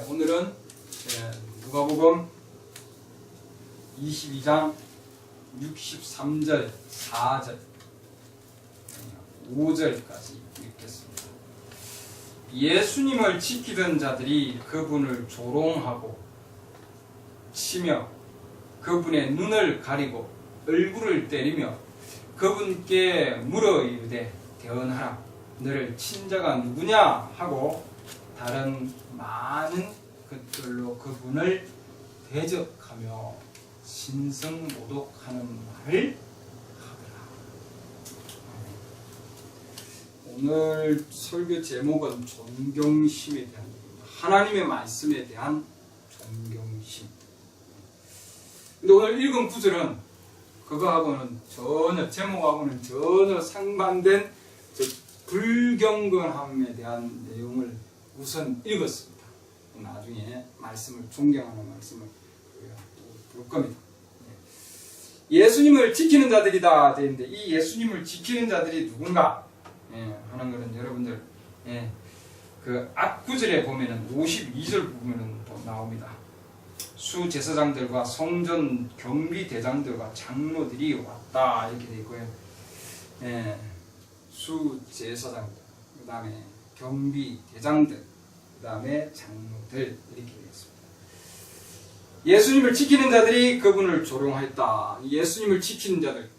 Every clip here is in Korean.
오늘은 누가복음 22장 63절, 4절, 5절까지 읽겠습니다. 예수님을 지키던 자들이 그분을 조롱하고 치며 그분의 눈을 가리고 얼굴을 때리며 그분께 물어 이르되 대언하라, 너를 친 자가 누구냐 하고 다른 많은 것들로 그분을 대적하며 신성모독하는 말을 하더라. 오늘 설교 제목은 존경심에 대한, 하나님의 말씀에 대한 존경심. 근데 오늘 읽은 구절은 그거하고는 전혀, 제목하고는 전혀 상반된 불경건함에 대한 내용을 우선 읽었습니다. 나중에 말씀을 존경하는 말씀을 볼 겁니다. 예수님을 지키는 자들이다 되는데, 이 예수님을 지키는 자들이 누군가 하는 것은 여러분들 그 앞구절에 보면은 52절 보면은 나옵니다. 수제사장들과 성전 경비대장들과 장로들이 왔다 이렇게 되어 있고요. 수제사장들, 그 다음에 경비대장들, 그 다음에 장로들 이렇게 되어 있습니다. 예수님을 지키는 자들이 그분을 조롱했다. 예수님을 지키는 자들,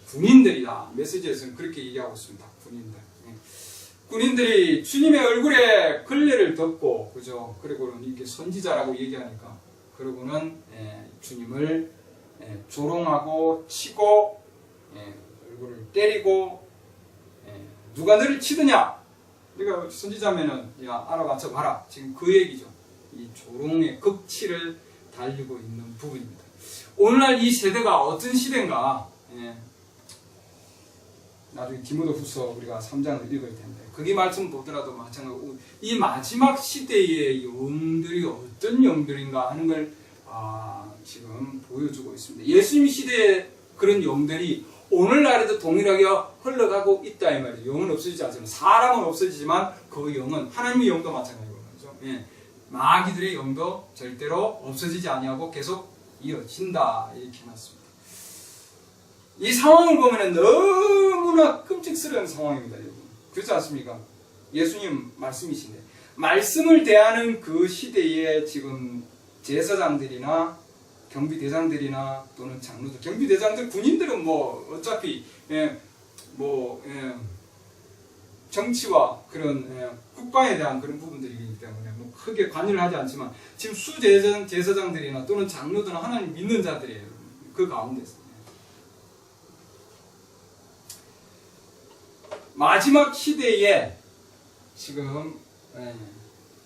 군인들이다. 메시지에서는 그렇게 얘기하고 있습니다. 군인들. 군인들이 주님의 얼굴에 걸레를 덮고, 그죠? 그리고는 이렇게 선지자라고 얘기하니까, 그러고는 주님을 조롱하고 치고 얼굴을 때리고, 누가 너를 치느냐? 그러니까 선지자면은 야 알아맞혀 봐라. 지금 그 얘기죠. 이 조롱의 극치를 달리고 있는 부분입니다. 오늘날 이 세대가 어떤 시대인가? 나중에 디모데후서 우리가 3장을 읽을 텐데 거기 말씀 보더라도 마찬가지고 이 마지막 시대의 영들이 어떤 영들인가 하는 걸 지금 보여주고 있습니다. 예수님 시대의 그런 영들이 오늘날에도 동일하게 흘러가고 있다 이 말이에요. 영은 없어지지 않지만, 사람은 없어지지만 그 영은 하나님의 영도 마찬가지거든요. 마귀들의 영도 절대로 없어지지 아니하고 계속 이어진다 이렇게 해놨습니다. 이 상황을 보면 너무나 끔찍스러운 상황입니다, 여러분. 그렇지 않습니까? 예수님 말씀이신데 말씀을 대하는 그 시대에 지금 제사장들이나 경비대장들이나 또는 장로들, 경비대장들, 군인들은 뭐 어차피 정치와 그런 국방에 대한 그런 부분들이기 때문에 뭐 크게 관여를 하지 않지만 지금 수제사장들이나 또는 장로들은 하나님 믿는 자들이에요. 그 가운데서 마지막 시대에 지금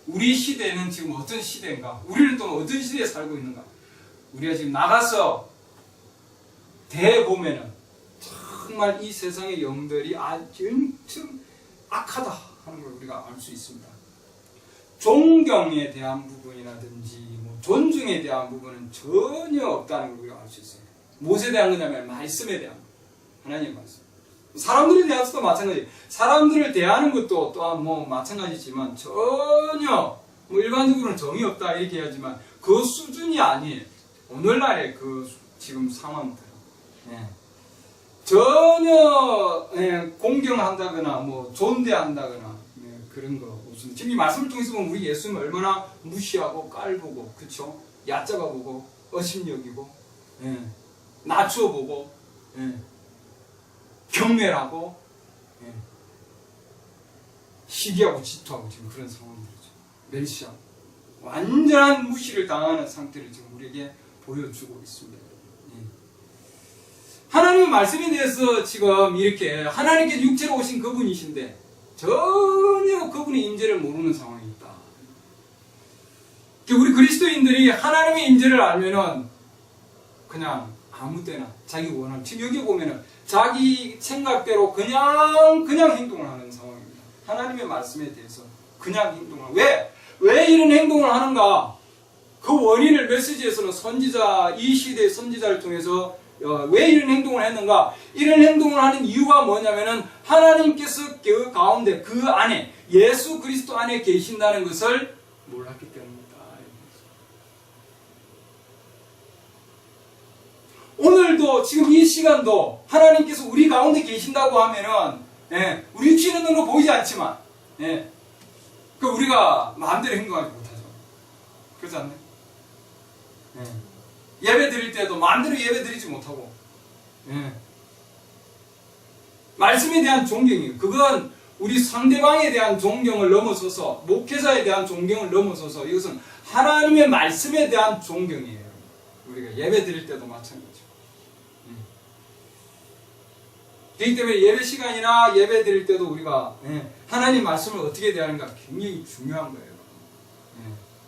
우리 시대는 지금 어떤 시대인가? 우리는 또 어떤 시대에 살고 있는가? 우리가 지금 나가서 대보면은 정말 이 세상의 영들이 엄청 악하다 하는 걸 우리가 알 수 있습니다. 존경에 대한 부분이라든지 뭐 존중에 대한 부분은 전혀 없다는 걸 우리가 알 수 있어요. 무엇에 대한 거냐면 말씀에 대한 거. 하나님의 말씀. 사람들에 대해서도 마찬가지. 사람들을 대하는 것도 또한 뭐 마찬가지지만 전혀 뭐 일반적으로는 정이 없다 이렇게 하지만 그 수준이 아니에요. 오늘날의 그 지금 상황들 전혀 공경한다거나 뭐 존대한다거나 그런 거 없습니다. 지금 이 말씀을 통해서 보면 우리 예수님 얼마나 무시하고 깔보고, 그쵸? 얕잡아보고 어심여기고 낮춰보고 경멸하고 시기하고 질투하고 지금 그런 상황들이죠. 멸시하고 완전한 무시를 당하는 상태를 지금 우리에게 보여주고 있습니다. 하나님의 말씀에 대해서 지금 이렇게 하나님께 육체로 오신 그분이신데 전혀 그분의 임재를 모르는 상황이 있다. 우리 그리스도인들이 하나님의 임재를 알면은 그냥 아무 때나 자기 원하는, 지금 여기 보면은 자기 생각대로 그냥 행동을 하는 상황입니다. 하나님의 말씀에 대해서 그냥 행동을. 왜 이런 행동을 하는가? 그 원인을 메시지에서는 선지자, 이 시대의 선지자를 통해서 왜 이런 행동을 했는가? 이런 행동을 하는 이유가 뭐냐면은 하나님께서 그 가운데, 그 안에, 예수 그리스도 안에 계신다는 것을 몰랐기 때문이다. 오늘도 지금 이 시간도 하나님께서 우리 가운데 계신다고 하면은 우리 육신의 눈으로 보이지 않지만 그 우리가 마음대로 행동하지 못하죠. 그렇지 않나요? 예배 드릴 때도 마음대로 예배 드리지 못하고 말씀에 대한 존경이에요. 그건 우리 상대방에 대한 존경을 넘어서서 목회자에 대한 존경을 넘어서서 이것은 하나님의 말씀에 대한 존경이에요. 우리가 예배 드릴 때도 마찬가지죠. 그렇기 때문에 예배 시간이나 예배 드릴 때도 우리가 하나님 말씀을 어떻게 대하는가 굉장히 중요한 거예요.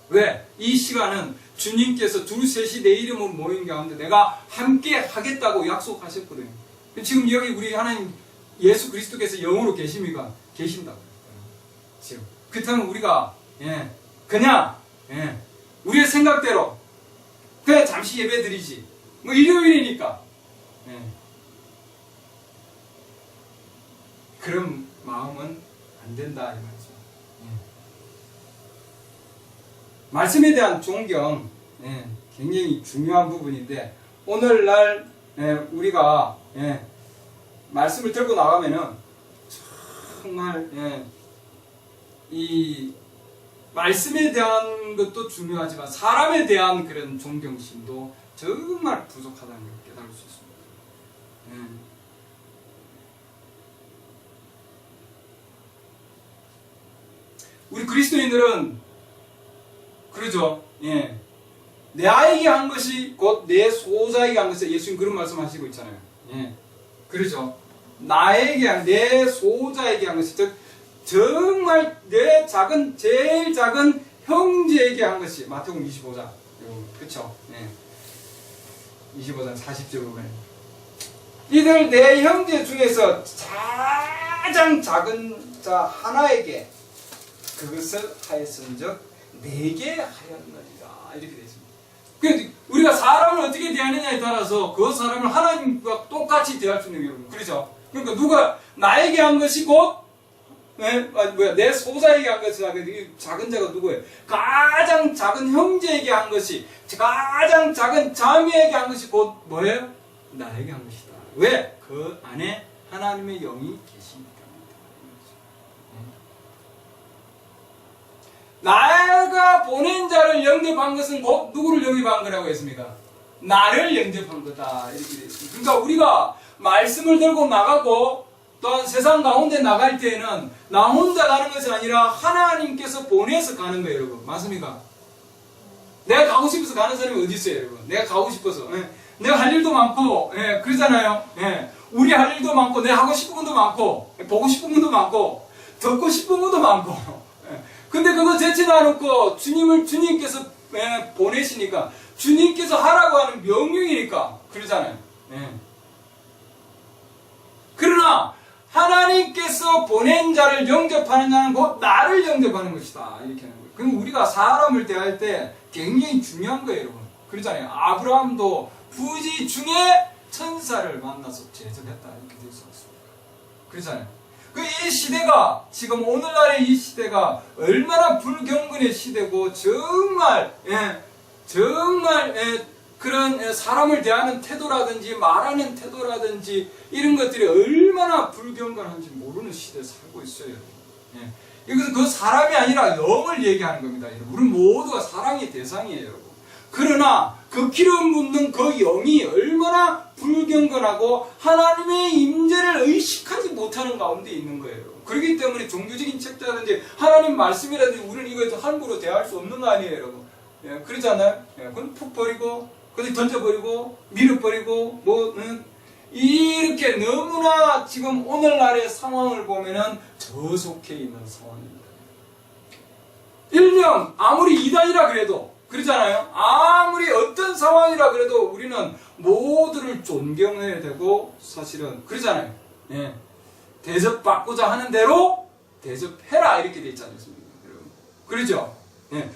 왜? 이 시간은 주님께서 둘 셋이 내 이름으로 모인 가운데 내가 함께 하겠다고 약속하셨거든요. 지금 여기 우리 하나님 예수 그리스도께서 영으로 계십니까? 계신다고요. 지금 그렇다면 우리가 그냥 우리의 생각대로 그냥 잠시 예배 드리지 뭐 일요일이니까 그런 마음은 안 된다 이 말이죠. 말씀에 대한 존경 굉장히 중요한 부분인데 오늘날 우리가 말씀을 들고 나가면은 정말 이 말씀에 대한 것도 중요하지만 사람에 대한 그런 존경심도 정말 부족하다는 걸 깨달을 수 있습니다. 우리 그리스도인들은 그러죠. 내아에게 한 것이 곧 내 소자에게 한 것이 예수님 그런 말씀하시고 있잖아요. 그러죠. 나에게 한, 내 소자에게 한 것이 즉 정말 내 작은 제일 작은 형제에게 한 것이 마태복음 25장 그렇죠. 25장 40절 보면 이들 내 형제 중에서 가장 작은 자 하나에게 그것을 하였은즉 내게 하였느니라 이렇게 되어 있습니다. 그래서 우리가 사람을 어떻게 대하느냐에 따라서 그 사람을 하나님과 똑같이 대할 수 있는 여러분 그렇죠? 그러니까 누가 나에게 한 것이 곧 내 소자에게 한 것이다. 작은 자가 누구예요? 가장 작은 형제에게 한 것이 가장 작은 자매에게 한 것이 곧 뭐예요? 나에게 한 것이다. 왜? 그 안에 하나님의 영이 계시니까. 나가 보낸 자를 영접한 것은 곧 누구를 영접한 거라고 했습니까? 나를 영접한 거다. 이렇게 되어 있습니다. 그러니까 우리가 말씀을 들고 나가고 또한 세상 가운데 나갈 때에는 나 혼자 가는 것이 아니라 하나님께서 보내서 가는 거예요, 여러분. 맞습니까? 내가 가고 싶어서 가는 사람이 어디 있어요, 여러분? 내가 가고 싶어서. 내가 할 일도 많고, 그러잖아요. 우리 할 일도 많고, 내가 하고 싶은 것도 많고, 보고 싶은 것도 많고, 듣고 싶은 것도 많고. 근데 그거 제치도 않고 주님께서 보내시니까 주님께서 하라고 하는 명령이니까 그러잖아요. 그러나 하나님께서 보낸 자를 영접하는 자는 곧 나를 영접하는 것이다. 이렇게 하는 거예요. 그럼 우리가 사람을 대할 때 굉장히 중요한 거예요, 여러분. 그러잖아요. 아브라함도 부지 중에 천사를 만나서 제접했다. 이렇게 되어 있습니다. 그러잖아요. 이 시대가 지금 오늘날의 이 시대가 얼마나 불경건의 시대고 정말 그런 사람을 대하는 태도라든지 말하는 태도라든지 이런 것들이 얼마나 불경건한지 모르는 시대에 살고 있어요. 이것은 그 사람이 아니라 영을 얘기하는 겁니다. 우리 모두가 사랑의 대상이에요. 그러나 그 기름 붓는 그 영이 얼마나 불경건하고 하나님의 임재를 의식하지 못하는 가운데 있는 거예요. 그렇기 때문에 종교적인 책자라든지 하나님 말씀이라든지 우리는 이거 함부로 대할 수 없는 거 아니에요, 여러분. 그렇지 않나요? 그건 푹 버리고 그걸 던져버리고 밀어버리고 이렇게 너무나 지금 오늘날의 상황을 보면은 저속해 있는 상황입니다. 일명 아무리 이단이라 그래도 그러잖아요. 아무리 어떤 상황이라 그래도 우리는 모두를 존경해야 되고 사실은 그러잖아요. 대접받고자 하는 대로 대접해라 이렇게 돼 있지 않습니까? 그러죠?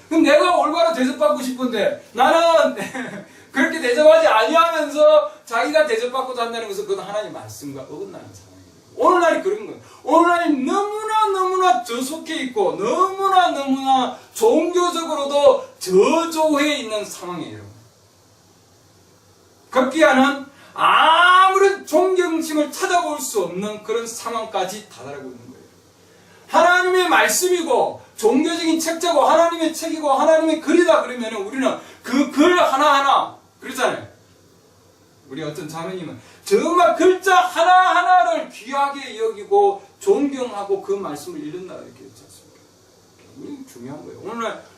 그럼 내가 올바로 대접받고 싶은데 나는 그렇게 대접하지 아니하면서 자기가 대접받고자 한다는 것은 그건 하나님 말씀과 어긋나는 상황입니다. 오늘날이 그런 거예요. 오늘날이 너무나 저속해 있고 너무나 종교적으로도 저조해 있는 상황이에요. 급기야는 아무런 존경심을 찾아볼 수 없는 그런 상황까지 다다르고 있는 거예요. 하나님의 말씀이고 종교적인 책자고 하나님의 책이고 하나님의 글이다 그러면 우리는 그 글 하나하나 그러잖아요. 우리 어떤 자매님은 정말 글자 하나하나를 귀하게 여기고 존경하고 그 말씀을 읽는다 이렇게 했지 않습니까? 굉장히 중요한 거예요.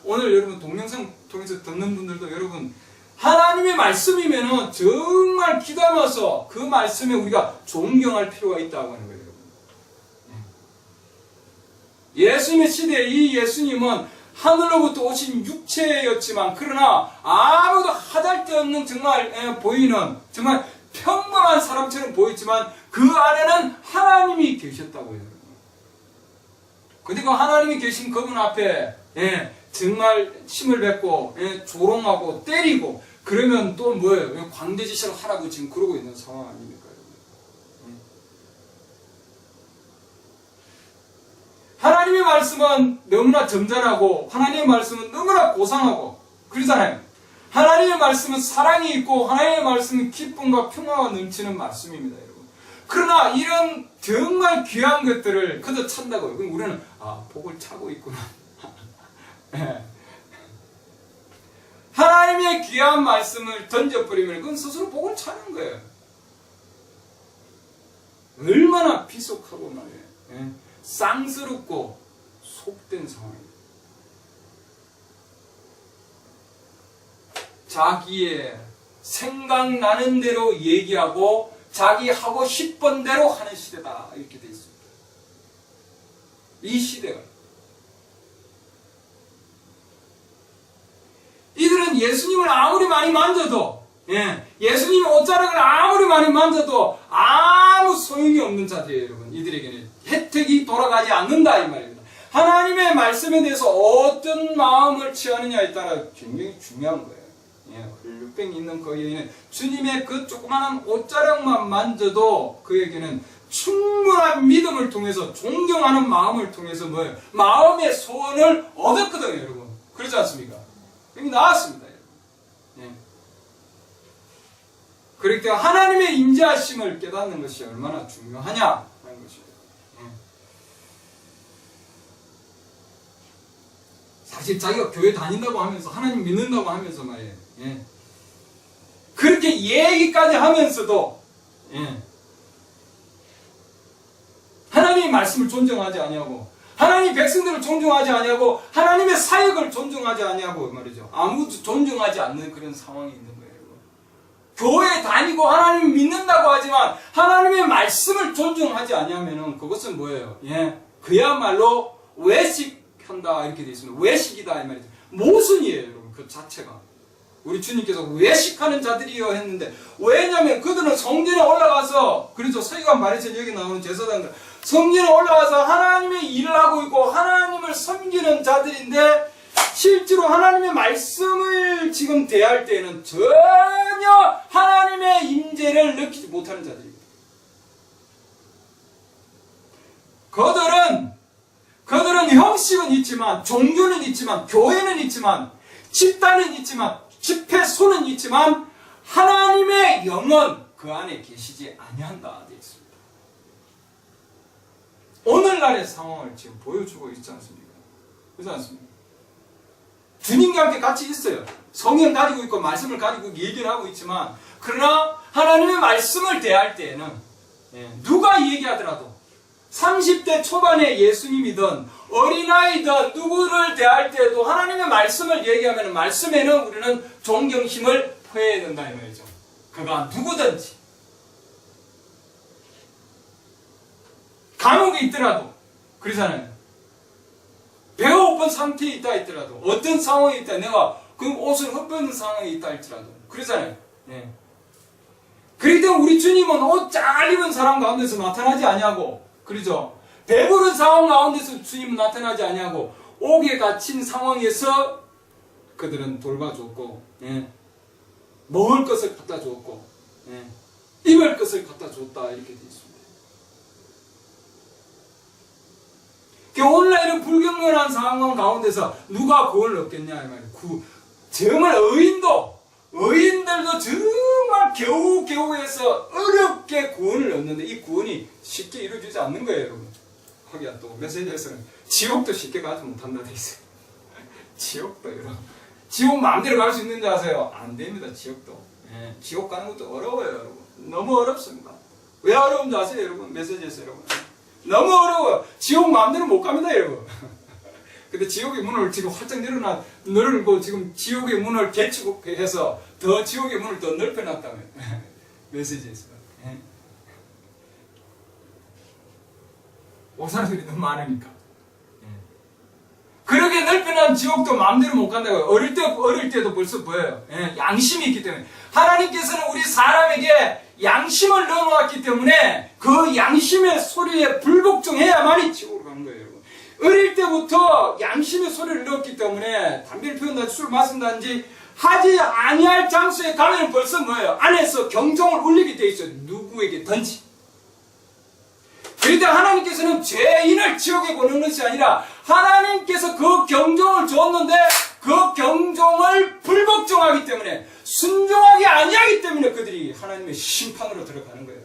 오늘 여러분 동영상 통해서 듣는 분들도 여러분 하나님의 말씀이면은 정말 귀담아서 그 말씀에 우리가 존경할 필요가 있다고 하는 거예요. 예수님의 시대에 이 예수님은 하늘로부터 오신 육체였지만 그러나 아무도 하잘데없는 정말 보이는 정말 평범한 사람처럼 보였지만 그 안에는 하나님이 계셨다고요. 근데 그 하나님이 계신 그분 앞에 정말 힘을 뱉고 조롱하고 때리고 그러면 또 뭐예요? 광대지시를 하라고 지금 그러고 있는 상황 아닙니까? 하나님의 말씀은 너무나 점잖하고 하나님의 말씀은 너무나 고상하고 그러잖아요. 하나님의 말씀은 사랑이 있고 하나님의 말씀은 기쁨과 평화가 넘치는 말씀입니다, 여러분. 그러나 이런 정말 귀한 것들을 그저 찬다고요. 그럼 우리는 복을 차고 있구나. 하나님의 귀한 말씀을 던져버리면 그건 스스로 복을 차는 거예요. 얼마나 비속하고 말이에요. 쌍스럽고 속된 상황입니다. 자기의 생각나는 대로 얘기하고 자기 하고 싶은 대로 하는 시대다 이렇게 되어 있습니다. 이 시대가 이들은 예수님을 아무리 많이 만져도 예수님의 옷자락을 아무리 많이 만져도 아무 소용이 없는 자들이에요. 여러분 이들에게는 혜택이 돌아가지 않는다 이 말입니다. 하나님의 말씀에 대해서 어떤 마음을 취하느냐에 따라 굉장히 중요한 거예요. 헐육병이 있는 그에게는 주님의 그 조그마한 옷자락만 만져도 그에게는 충분한 믿음을 통해서 존경하는 마음을 통해서 뭐예요? 마음의 소원을 얻었거든요, 여러분. 그렇지 않습니까? 이미 나왔습니다, 여러분. 그렇기 때문에 하나님의 임재하심을 깨닫는 것이 얼마나 중요하냐 하는 것입니다. 사실 자기가 교회 다닌다고 하면서 하나님 믿는다고 하면서 말이에요. 그렇게 얘기까지 하면서도 하나님의 말씀을 존중하지 아니하고 하나님 백성들을 존중하지 아니하고 하나님의 사역을 존중하지 아니하고 말이죠. 아무도 존중하지 않는 그런 상황이 있는 거예요. 교회 다니고 하나님 믿는다고 하지만 하나님의 말씀을 존중하지 아니하면은 그것은 뭐예요? 그야말로 외식한다 이렇게 되어 있습니다. 외식이다 이 말이죠. 모순이에요, 여러분. 그 자체가. 우리 주님께서 외식하는 자들이요 했는데 왜냐하면 그들은 성전에 올라가서 그렇죠. 서기관 말에서 여기 나오는 제사장들 성전에 올라가서 하나님의 일을 하고 있고 하나님을 섬기는 자들인데 실제로 하나님의 말씀을 지금 대할 때에는 전혀 하나님의 임재를 느끼지 못하는 자들입니다. 그들은 형식은 있지만 종교는 있지만 교회는 있지만 집단은 있지만 집회소는 있지만 하나님의 영은 그 안에 계시지 아니한다 되어 있습니다. 오늘날의 상황을 지금 보여주고 있지 않습니까? 그렇지 않습니까? 주님과 함께 같이 있어요. 성경 가지고 있고 말씀을 가지고 얘기를 하고 있지만 그러나 하나님의 말씀을 대할 때에는 누가 얘기하더라도 30대 초반의 예수님이든 어린아이든 누구를 대할 때에도 하나님의 말씀을 얘기하면 말씀에는 우리는 존경심을 표해야 된다 이 말이죠. 그가 누구든지 감옥에 있더라도 그러잖아요. 배가 고픈 상태에 있다 할지라도 어떤 상황에 있다 내가 그 옷을 헛벗는 상황에 있다 할지라도 그러잖아요. 그렇기 때문에 우리 주님은 옷 잘 입은 사람 가운데서 나타나지 아니하고 그러죠. 배부른 상황 가운데서 주님은 나타나지 아니하고 옥에 갇힌 상황에서 그들은 돌봐줬고 먹을 것을 갖다 줬고 입을 것을 갖다 줬다 이렇게 되어 있습니다. 오늘날 이런 불경건한 상황 가운데서 누가 구원을 얻겠냐 이 말이에요. 정말 의인들도 정말 겨우겨우해서 어렵게 구원을 얻는데 이 구원이 쉽게 이루어지지 않는 거예요, 여러분. 거기야 또 메시지에서는 지옥도 쉽게 가지 못한다 돼 있어요. 지옥도 여러분. 지옥 마음대로 갈 수 있는지 아세요? 안 됩니다, 지옥도. 예, 지옥 가는 것도 어려워요, 여러분. 너무 어렵습니다. 왜 어려운지 아세요, 여러분? 메시지에서 여러분. 너무 어려워요. 지옥 마음대로 못 갑니다, 여러분. 근데 지옥의 문을 지금 활짝 늘고 지금 지옥의 문을 개치고 해서 더 지옥의 문을 더 넓혀놨다며. 메시지에서. 예. 온 사람들이 너무 많으니까. 예. 그렇게 넓혀놓은 지옥도 마음대로 못 간다고요. 어릴 때도 벌써 보여요. 예. 양심이 있기 때문에. 하나님께서는 우리 사람에게 양심을 넣어놓았기 때문에 그 양심의 소리에 불복종해야만이 지옥으로 가는 거예요, 여러분. 어릴 때부터 양심의 소리를 넣었기 때문에 담배를 피운다든지 술 마신다든지 하지 아니할 장소에 가면 벌써 뭐예요? 안에서 경종을 울리게 돼 있어요. 누구에게든지. 그런데 하나님께서는 죄인을 지옥에 보내는 것이 아니라 하나님께서 그 경종을 줬는데 그 경종을 불복종하기 때문에 순종하기 아니하기 때문에 그들이 하나님의 심판으로 들어가는 거예요.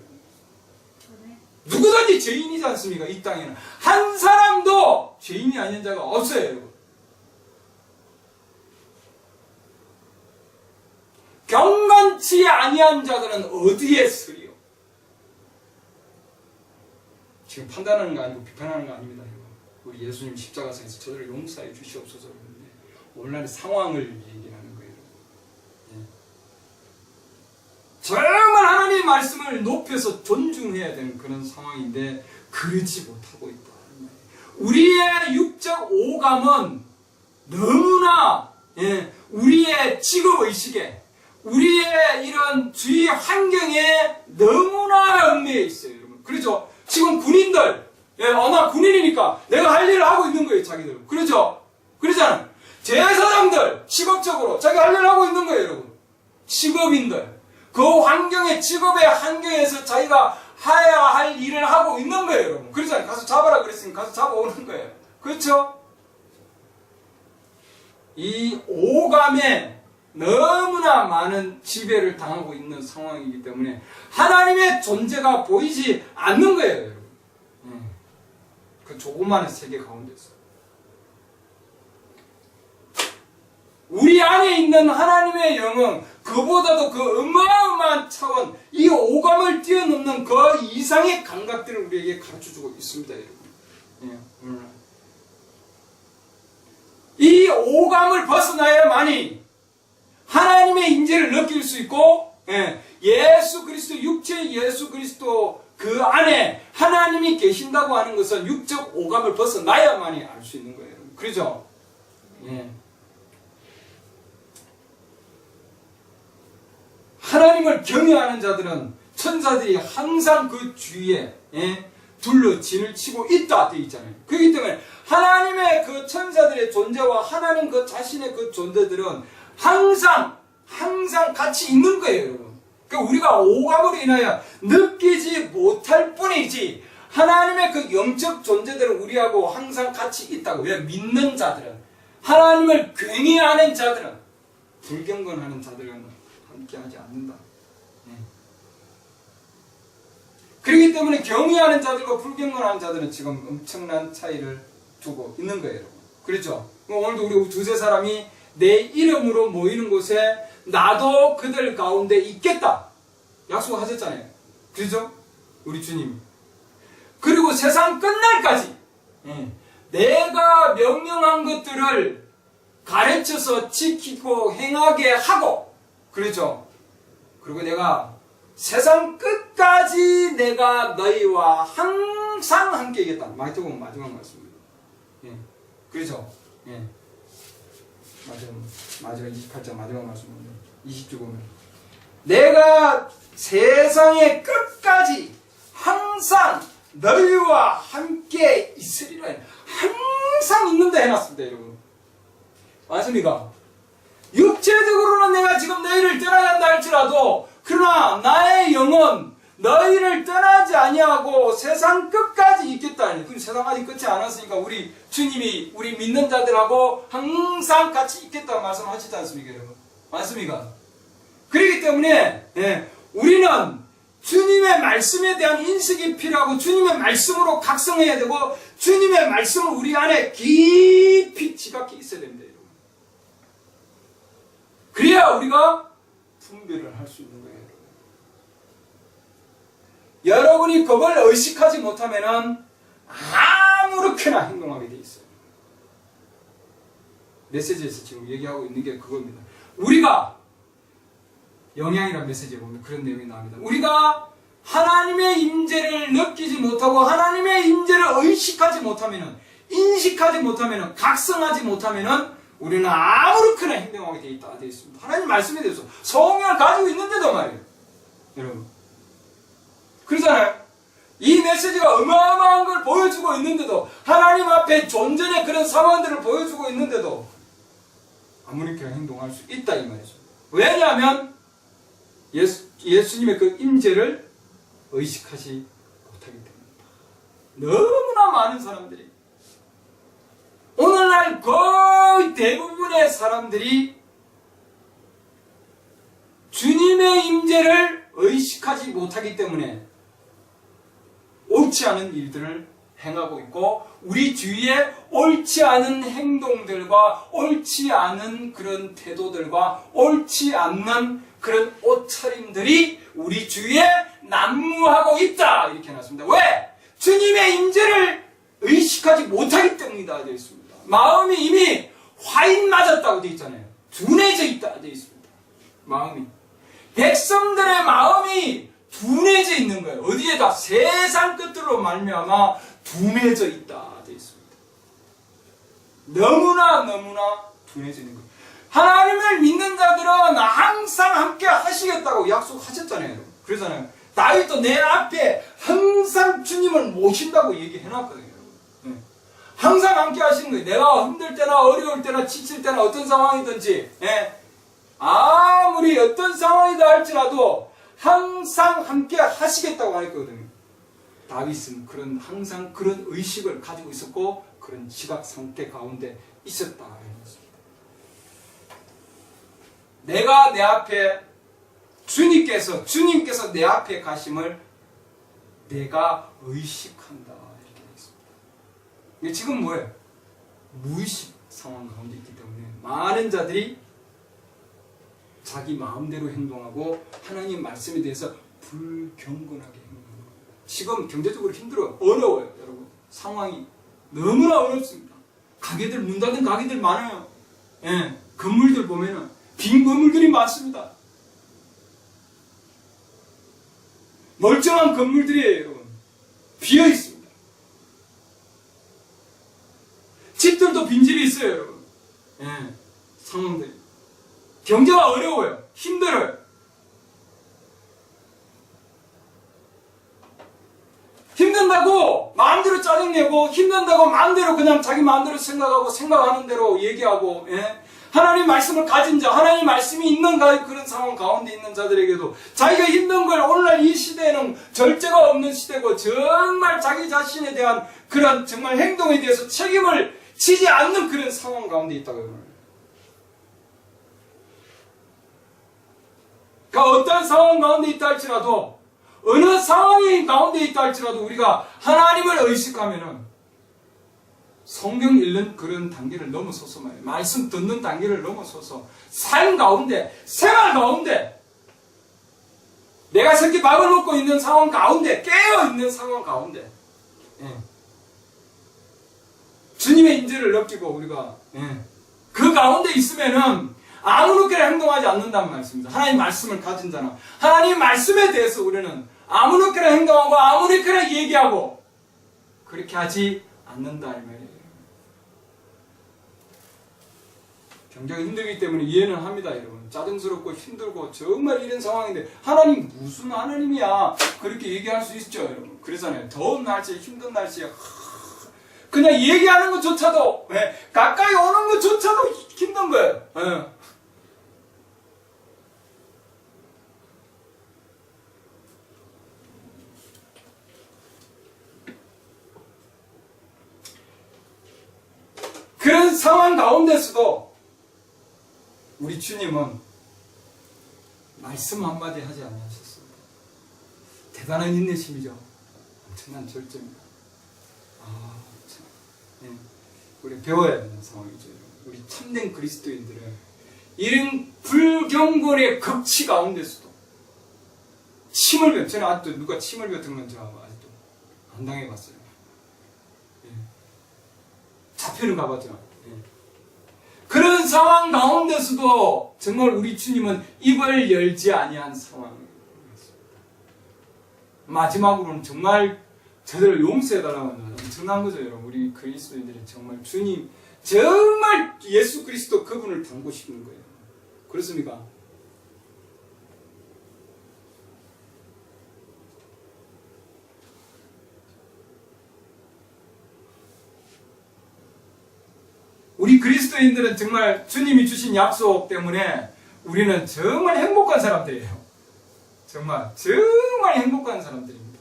누구든지 죄인이지 않습니까? 이 땅에는 한 사람도 죄인이 아닌 자가 없어요, 여러분. 경건치 아니한 자들은 어디에 서리요? 지금 판단하는 거 아니고 비판하는 거 아닙니다, 여러분. 우리 예수님 십자가상에서 저들을 용서해 주시옵소서 그러는데 오늘날의 상황을 얘기하는 거예요. 예. 정말 하나님의 말씀을 높여서 존중해야 되는 그런 상황인데 그러지 못하고 있다. 우리의 육적 오감은 너무나 우리의 직업의식에 우리의 이런 주위 환경에 너무나 얽매여 있어요, 여러분. 그렇죠? 지금 군인들, 나 군인이니까 내가 할 일을 하고 있는 거예요, 자기들. 그렇죠? 그러잖아요. 제사장들, 직업적으로 자기 할 일을 하고 있는 거예요, 여러분. 직업인들. 그 환경에, 직업의 환경에서 자기가 해야 할 일을 하고 있는 거예요, 여러분. 그러잖아요. 가서 잡아라 그랬으니까 가서 잡아오는 거예요. 그렇죠? 이 오감에 너무나 많은 지배를 당하고 있는 상황이기 때문에 하나님의 존재가 보이지 않는 거예요, 여러분. 그 조그마한 세계 가운데서. 우리 안에 있는 하나님의 영은 그보다도 그 어마어마한 차원, 이 오감을 뛰어넘는 그 이상의 감각들을 우리에게 가르쳐주고 있습니다, 여러분. 이 오감을 벗어나야만이 하나님의 인재를 느낄 수 있고, 예수 그리스도, 육체의 예수 그리스도 그 안에 하나님이 계신다고 하는 것은 육적 오감을 벗어나야만이 알 수 있는 거예요. 그렇죠? 하나님을 경외하는 자들은 천사들이 항상 그 주위에 둘러 진을 치고 있다 되어 있잖아요. 그렇기 때문에 하나님의 그 천사들의 존재와 하나님 그 자신의 그 존재들은 항상 같이 있는 거예요, 여러분. 그러니까 우리가 오감으로 인하여 느끼지 못할 뿐이지 하나님의 그 영적 존재들은 우리하고 항상 같이 있다고. 왜? 믿는 자들은, 하나님을 경외하는 자들은, 불경건하는 자들은 함께하지 않는다. 그렇기 때문에 경외하는 자들과 불경건하는 자들은 지금 엄청난 차이를 두고 있는 거예요, 여러분. 그렇죠? 오늘도 우리 두세 사람이 내 이름으로 모이는 곳에 나도 그들 가운데 있겠다 약속하셨잖아요. 그렇죠? 우리 주님. 그리고 세상 끝날까지 내가 명령한 것들을 가르쳐서 지키고 행하게 하고, 그렇죠? 그리고 내가 세상 끝까지 내가 너희와 항상 함께 있겠다. 마태복음 마지막 말씀입니다. 그렇죠? 마지막 28장 마지막 말씀입니다. 20주 보면 내가 세상의 끝까지 항상 너희와 함께 있으리라. 항상 있는다 해놨습니다, 여러분. 맞습니까? 육체적으로는 내가 지금 너희를 떠나간다 할지라도 그러나 나의 영은 너희를 떠나지 아니하고 세상 끝까지 있겠다. 그럼 세상 아직 끝이 안 왔으니까 우리 주님이 우리 믿는 자들하고 항상 같이 있겠다고 말씀하시지 않습니까, 여러분? 맞습니까? 그렇기 때문에 우리는 주님의 말씀에 대한 인식이 필요하고 주님의 말씀으로 각성해야 되고 주님의 말씀은 우리 안에 깊이 지각해 있어야 됩니다, 여러분. 그래야 우리가 분별을 할 수 있는 거예요. 여러분이 그걸 의식하지 못하면 아무렇게나 행동하게 돼 있어요. 메시지에서 지금 얘기하고 있는 게 그겁니다. 우리가 영향이라는 메시지에 보면 그런 내용이 나옵니다. 우리가 하나님의 임재를 느끼지 못하고 하나님의 임재를 의식하지 못하면, 인식하지 못하면, 각성하지 못하면 우리는 아무렇게나 행동하게 돼 있다 되어 있습니다. 하나님 말씀에 대해서 성령을 가지고 있는데도 말이에요, 여러분. 그러잖아요. 이 메시지가 어마어마한 걸 보여주고 있는데도, 하나님 앞에 존전의 그런 상황들을 보여주고 있는데도 아무렇게나 행동할 수 있다 이 말이죠. 왜냐하면 예수님의 그 임재를 의식하지 못하기 때문입니다. 너무나 많은 사람들이, 오늘날 거의 대부분의 사람들이 주님의 임재를 의식하지 못하기 때문에 옳지 않은 일들을 행하고 있고, 우리 주위에 옳지 않은 행동들과 옳지 않은 그런 태도들과 옳지 않는 그런 옷차림들이 우리 주위에 난무하고 있다 이렇게 해놨습니다. 왜? 주님의 임재를 의식하지 못하기 때문이다 되어 있습니다. 마음이 이미 화인 맞았다고 되어 있잖아요. 둔해져 있다 되어 있습니다. 마음이, 백성들의 마음이 둔해져 있는 거예요. 어디에다? 세상 끝으로 말미암아 둔해져 있다 되어 있습니다. 너무나 둔해져 있는 거예요. 하나님을 믿는 자들은 항상 함께 하시겠다고 약속하셨잖아요. 그러잖아요. 다윗도 내 앞에 항상 주님을 모신다고 얘기해놨거든요. 항상 함께 하시는 거예요. 내가 힘들 때나 어려울 때나 지칠 때나 어떤 상황이든지, 아무리 어떤 상황이다 할지라도 항상 함께 하시겠다고 했거든요. 다윗은 항상 그런 의식을 가지고 있었고 그런 지각 상태 가운데 있었다. 내가 내 앞에 주님께서 내 앞에 가심을 내가 의식한다 이렇게 되어 있습니다. 지금 뭐예요? 무의식 상황 가운데 있기 때문에 많은 자들이 자기 마음대로 행동하고 하나님 말씀에 대해서 불경건하게 행동하는 거예요. 지금 경제적으로 힘들어요. 어려워요, 여러분. 상황이 너무나 어렵습니다. 가게들 문 닫은 가게들 많아요. 건물들 보면은 빈 건물들이 많습니다. 멀쩡한 건물들이에요, 여러분. 비어 있습니다. 집들도 빈집이 있어요, 여러분. 상황들이. 경제가 어려워요. 힘들어요. 힘든다고 마음대로 짜증내고, 힘든다고 마음대로 그냥 자기 마음대로 생각하고 생각하는 대로 얘기하고, 하나님 말씀을 가진 자, 하나님 말씀이 있는 그런 상황 가운데 있는 자들에게도 자기가 힘든 걸, 오늘날 이 시대는 절제가 없는 시대고 정말 자기 자신에 대한 그런 정말 행동에 대해서 책임을 지지 않는 그런 상황 가운데 있다고요. 그러니까 어떤 상황 가운데 있다 할지라도, 어느 상황이 가운데 있다 할지라도 우리가 하나님을 의식하면은 성경 읽는 그런 단계를 넘어서서 말이에요. 말씀 듣는 단계를 넘어서서 삶 가운데, 생활 가운데, 내가 새끼 밥을 먹고 있는 상황 가운데, 깨어있는 상황 가운데, 주님의 인재를 느끼고 우리가 그 가운데 있으면은 아무렇게나 행동하지 않는다는 말씀입니다. 하나님 말씀을 가진 자는 하나님 말씀에 대해서 우리는 아무렇게나 행동하고 아무렇게나 얘기하고 그렇게 하지 않는다 이 말이에요. 경제가 힘들기 때문에 이해는 합니다, 여러분. 짜증스럽고 힘들고 정말 이런 상황인데 하나님 무슨 하나님이야 그렇게 얘기할 수 있죠, 여러분. 그러잖아요. 더운 날씨에 힘든 날씨에 그냥 얘기하는 것조차도, 가까이 오는 것조차도 힘든 거예요. 상황 가운데서도 우리 주님은 말씀 한마디 하지 아니하셨습니다. 대단한 인내심이죠. 엄청난 절제입니다. 참. 네. 우리 배워야 되는 상황이죠. 우리 참된 그리스도인들은 이런 불경건의 극치 가운데서도 침을 뱉, 저는 아직도 누가 침을 뱉은 건 제가 아직도 안 당해봤어요. 예. 잡혀는 가봤죠. 예. 그런 상황 가운데서도 정말 우리 주님은 입을 열지 아니한 상황이었습니다. 마지막으로는 정말 저들을 용서해달라고 하는 엄청난 거죠, 여러분. 우리 그리스도인들이 정말 주님, 정말 예수 그리스도 그분을 닮고 싶은 거예요. 그렇습니까? 우리 그리스도인들은 정말 주님이 주신 약속 때문에 우리는 정말 행복한 사람들이에요. 정말 행복한 사람들입니다.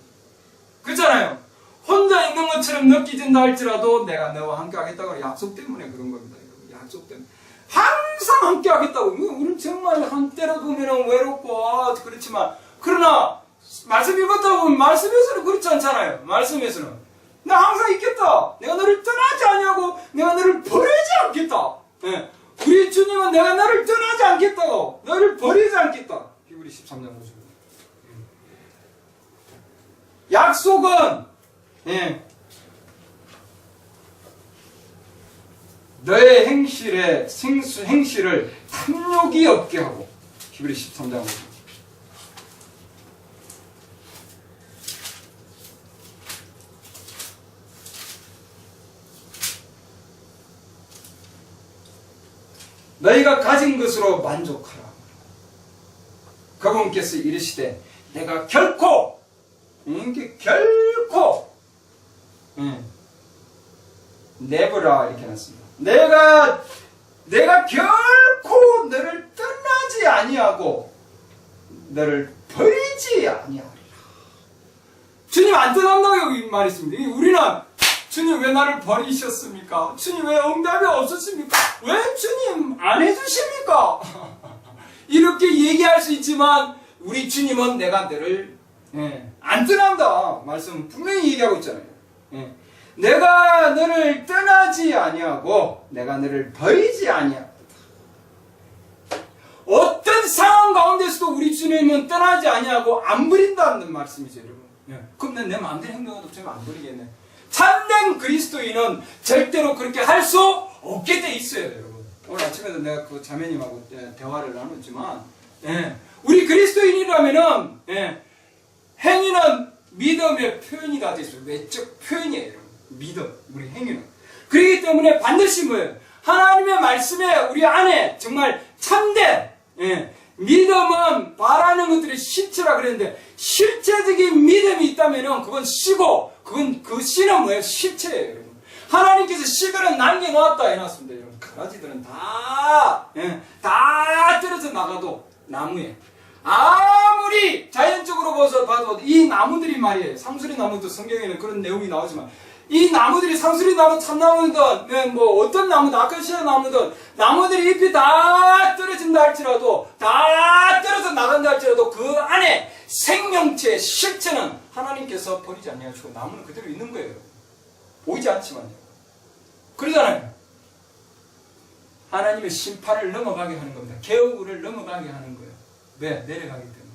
그렇잖아요. 혼자 있는 것처럼 느끼진다 할지라도 내가 너와 함께 하겠다고 약속 때문에 그런 겁니다. 약속 때문에 항상 함께 하겠다고. 우리는 정말 한때로 보면 외롭고 그렇지만, 그러나 말씀 읽었다고 보면 말씀에서는 그렇지 않잖아요. 말씀에서는 나 항상 있겠다. 내가 너를 떠나지 아니하고 내가 너를 버리지 않겠다. 네. 우리 주님은 내가 너를 떠나지 않겠다고, 너를 버리지 않겠다. 히브리 13장 5절. 약속은 너의 행실을 탐욕이 없게 하고. 히브리 13장 5절. 너희가 가진 것으로 만족하라. 그분께서 이르시되 내가 결코 내버라 이렇게 해놨습니다. 내가 결코 너를 떠나지 아니하고 너를 버리지 아니하리라. 주님 안 떠난다고 여기 말했습니다. 우리는 주님 왜 나를 버리셨습니까? 주님 왜 응답이 없었습니까? 왜 주님 안 해주십니까? 이렇게 얘기할 수 있지만 우리 주님은 내가 너를 안 떠난다 말씀 분명히 얘기하고 있잖아요. 내가 너를 떠나지 아니하고 내가 너를 버리지 아니하다. 어떤 상황 가운데서도 우리 주님은 떠나지 아니하고 안 버린다는 말씀이죠, 여러분. 그럼 내 마음대로 행동해도 주님 안 버리겠네. 참된 그리스도인은 절대로 그렇게 할 수 없게 돼 있어요, 여러분. 오늘 아침에도 내가 그 자매님하고 대화를 나눴지만, 우리 그리스도인이라면은 행위는 믿음의 표현이 다 있어요. 외적 표현이에요, 여러분. 믿음, 우리 행위는. 그렇기 때문에 반드시 뭐예요? 하나님의 말씀에 우리 안에 정말 참된 믿음은 바라는 것들이 실체라 그랬는데, 실체적인 믿음이 있다면은 그건 씨고, 그 씨는 뭐예요? 실체예요, 여러분. 하나님께서 씨들은 남겨놓았다 해놨습니다, 여러분. 가라지들은 다 떨어져 나가도 나무에 아무리 자연적으로 봐도 이 나무들이 말이에요. 상수리 나무도 성경에는 그런 내용이 나오지만, 이 나무들이 상수리 나무, 참나무든 뭐 어떤 나무든 아카시아 나무든 나무들이 잎이 다 떨어진다 할지라도, 다 떨어져 나간다 할지라도 그 안에 생명체의 실체는 하나님께서 버리지 아니하시고 나무는 그대로 있는 거예요. 보이지 않지만요. 그러잖아요. 하나님의 심판을 넘어가게 하는 겁니다. 개울을 넘어가게 하는 거예요. 왜? 내려가기 때문에.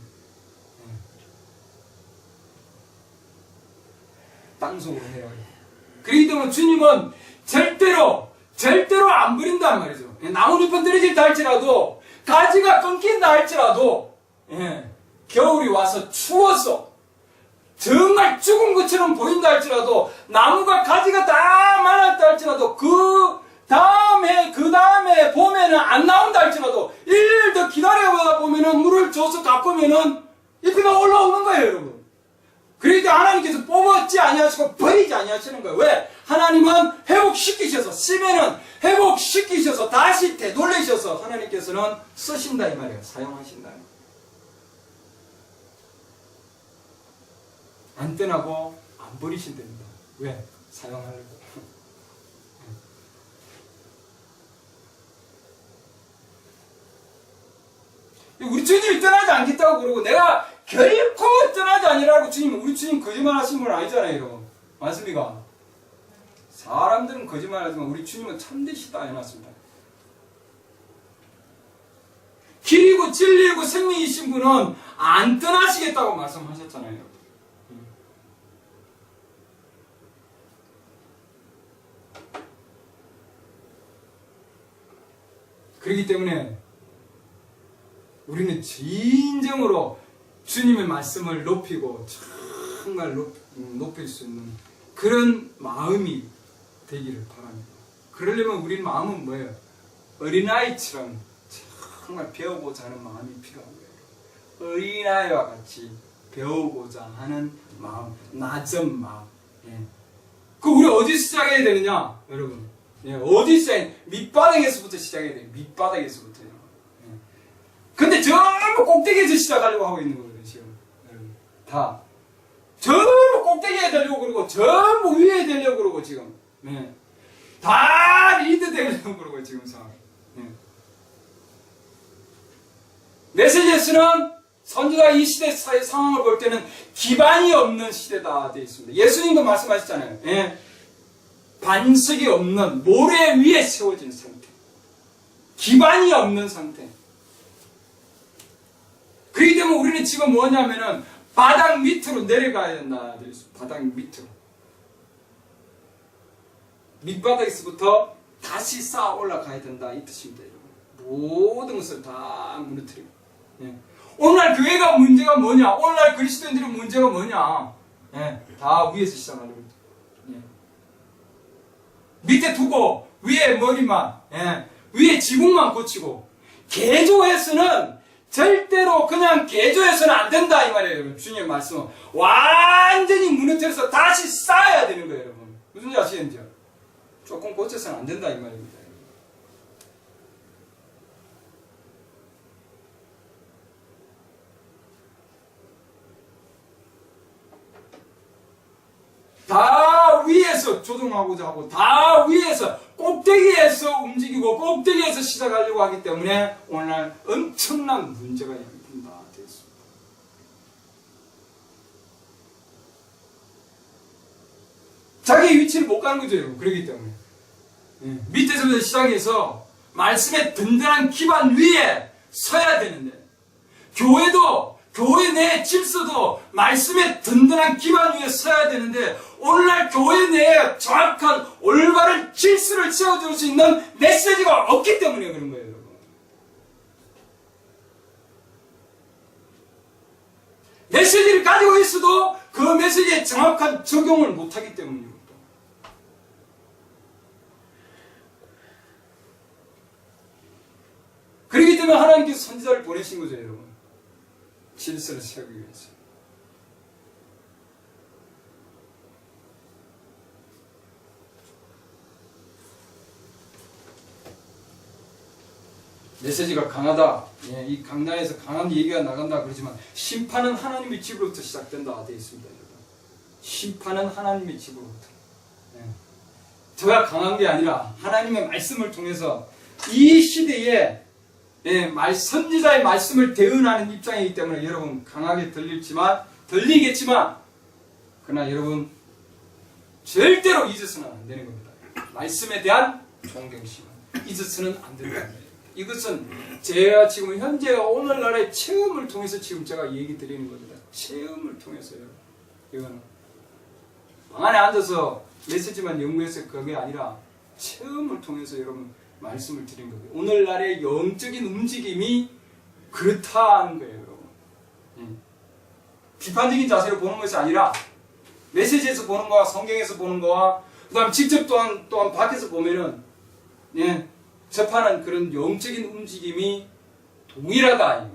땅속으로 내려가요. 그렇기 때문에 주님은 절대로 안 버린단 말이죠. 나뭇잎은 떨어진다 할지라도, 가지가 끊긴다 할지라도, 겨울이 와서 추워서 정말 죽은 것처럼 보인다 할지라도, 나무가 가지가 다 말랐다 할지라도, 그 다음에 봄에는 안 나온다 할지라도, 일일 더 기다려보다 보면은 물을 줘서 가꾸면은 잎이 다 올라오는 거예요, 여러분. 그러니까 하나님께서 뽑았지 아니하시고 버리지 아니하시는 거예요. 왜? 하나님은 회복시키셔서, 씨면은 회복시키셔서 다시 되돌리셔서 하나님께서는 쓰신다 이 말이에요. 사용하신다. 안 떠나고 안 버리신답니다. 왜? 사용하려고. 우리 주님이 떠나지 않겠다고 그러고 내가 결코 떠나지 아니라고 주님, 우리 주님 거짓말 하시는 분 아니잖아요, 여러분. 맞습니까? 사람들은 거짓말 하지만 우리 주님은 참되시다 해놨습니다. 길이고 진리이고 생명이신 분은 안 떠나시겠다고 말씀하셨잖아요. 그렇기 때문에 우리는 진정으로 주님의 말씀을 높이고 정말 높일 수 있는 그런 마음이 되기를 바랍니다. 그러려면 우리 마음은 뭐예요? 어린아이처럼 정말 배우고자 하는 마음이 필요한 거예요. 어린아이와 같이 배우고자 하는 마음, 낮은 마음. 예. 그 우리 어디 시작해야 되느냐, 여러분? 예, 어디 시작? 밑바닥에서부터 시작해야 돼요. 밑바닥에서부터요. 예. 근데 전부 꼭대기에서 시작하려고 하고 있는 거거든요, 지금. 여러분. 다. 전부 꼭대기에 되려고 그러고, 전부 위에 되려고 그러고, 지금. 예. 다 리드 되려고 그러고, 지금 상황. 예. 메시지에서는 선지자 이 시대 상황을 볼 때는 기반이 없는 시대다 되어 있습니다. 예수님도 말씀하셨잖아요. 예. 반석이 없는 모래 위에 세워진 상태. 기반이 없는 상태. 그렇기 때문에 우리는 지금 뭐냐면은 바닥 밑으로 내려가야 된다. 바닥 밑으로. 밑바닥에서부터 다시 쌓아 올라가야 된다. 이 뜻입니다. 모든 것을 다 무너뜨리고. 예. 오늘날 교회가 문제가 뭐냐? 오늘날 그리스도인들의 문제가 뭐냐? 예. 다 위에서 시작하려고. 밑에 두고 위에 머리만, 예, 위에 지붕만 고치고 개조해서는 절대로 그냥 개조해서는 안 된다 이 말이에요. 여러분. 주님의 말씀은 완전히 무너뜨려서 다시 쌓아야 되는 거예요. 여러분. 무슨 아시겠죠? 조금 고쳐서는 안 된다 이 말입니다. 다 위에서 조종하고자 하고 다 위에서 꼭대기에서 움직이고 꼭대기에서 시작하려고 하기 때문에 오늘날 엄청난 문제가 일어난다 되었습니다. 자기 위치를 못 가는 거죠, 여러분. 그렇기 때문에 밑에서부터 시작해서 말씀의 든든한 기반 위에 서야 되는데 교회도 교회 내 질서도 말씀의 든든한 기반 위에 서야 되는데 오늘날 교회 내에 정확한 올바른 질서를 세워줄 수 있는 메시지가 없기 때문에 그런 거예요. 여러분. 메시지를 가지고 있어도 그 메시지에 정확한 적용을 못하기 때문입니다. 그렇기 때문에 하나님께서 선지자를 보내신 거죠, 여러분. 질서를 세우기 위해서. 메시지가 강하다. 예, 이 강단에서 강한 얘기가 나간다 그러지만 심판은 하나님의 집으로부터 시작된다 되어 있습니다. 여러분. 심판은 하나님의 집으로부터. 예. 제가 강한 게 아니라 하나님의 말씀을 통해서 이 시대에 선지자의 말씀을 대응하는 입장이기 때문에 여러분 강하게 들리겠지만 그러나 여러분 절대로 잊어서는 안 되는 겁니다. 말씀에 대한 존경심 잊어서는 안 된다는 거예요. 이것은 제가 지금 현재 오늘날의 체험을 통해서 지금 제가 얘기 드리는 겁니다. 체험을 통해서요. 이거는 방 안에 앉아서 메시지만 연구해서 그게 아니라 체험을 통해서 여러분 말씀을 드린 거예요. 오늘날의 영적인 움직임이 그렇다는 거예요, 여러분. 비판적인 자세로 보는 것이 아니라 메시지에서 보는 거와 성경에서 보는 거와 그 다음 직접 또한 밖에서 보면은 접하는 그런 영적인 움직임이 동일하다.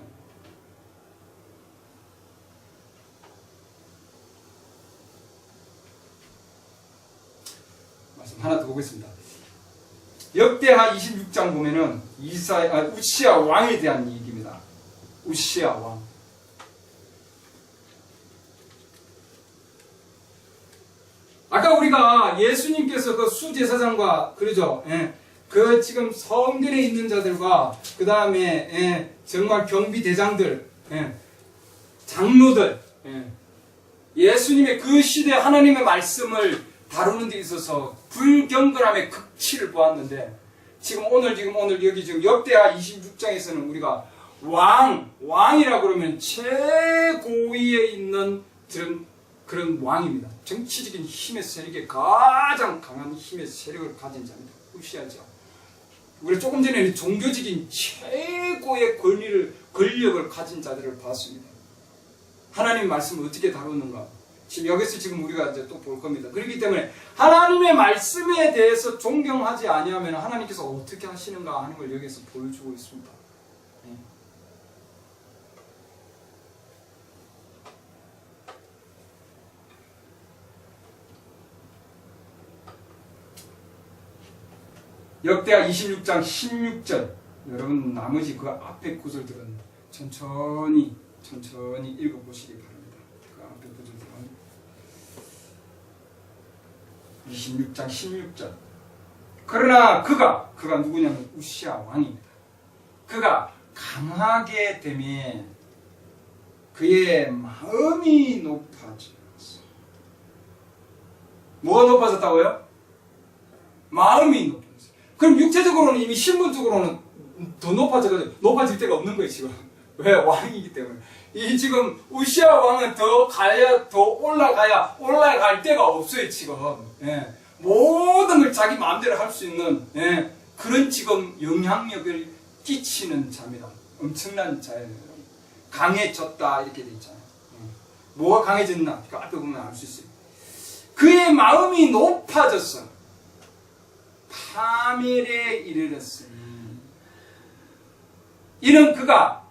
말씀 하나 더 보겠습니다. 역대하 26장 보면은 우시야 왕에 대한 얘기입니다. 우시야 왕. 아까 우리가 예수님께서 그 수제사장과 그러죠. 그 지금 성전에 있는 자들과 그 다음에 정말 경비대장들, 장로들, 예수님의 그 시대 하나님의 말씀을 다루는 데 있어서 불경건함의 극치를 보았는데 오늘 여기 지금 역대하 26장에서는 우리가 왕이라고 그러면 최고위에 있는 그런 왕입니다. 정치적인 힘의 세력에 가장 강한 힘의 세력을 가진 자입니다. 우시아죠. 우리 조금 전에 종교적인 최고의 권력을 가진 자들을 봤습니다. 하나님 말씀을 어떻게 다루는가? 여기서 지금 우리가 이제 또 볼 겁니다. 그렇기 때문에 하나님의 말씀에 대해서 존경하지 아니하면 하나님께서 어떻게 하시는가 하는 걸 여기서 보여주고 있습니다. 역대하 26장 16절. 여러분 나머지 그 앞에 구절들은 천천히 읽어보시기 바랍니다. 그 앞에 구절들은 26장 16절. 그러나 그가 누구냐면 우시아 왕입니다. 그가 강하게 되면 그의 마음이 높아졌어. 뭐가 높아졌다고요? 마음이 높아졌어. 그럼 육체적으로는 이미 신분적으로는 더 높아질 데가 없는 거예요, 지금. 왜? 왕이기 때문에. 이 지금 우시아 왕은 더 올라갈 데가 없어요, 지금. 모든 걸 자기 마음대로 할 수 있는, 그런 지금 영향력을 끼치는 자입니다. 엄청난 자예요. 강해졌다, 이렇게 돼 있잖아요. 뭐가 강해졌나? 그 앞에 보면 알 수 있어요. 그의 마음이 높아졌어. 파멸에 이르렀으니 이는 그가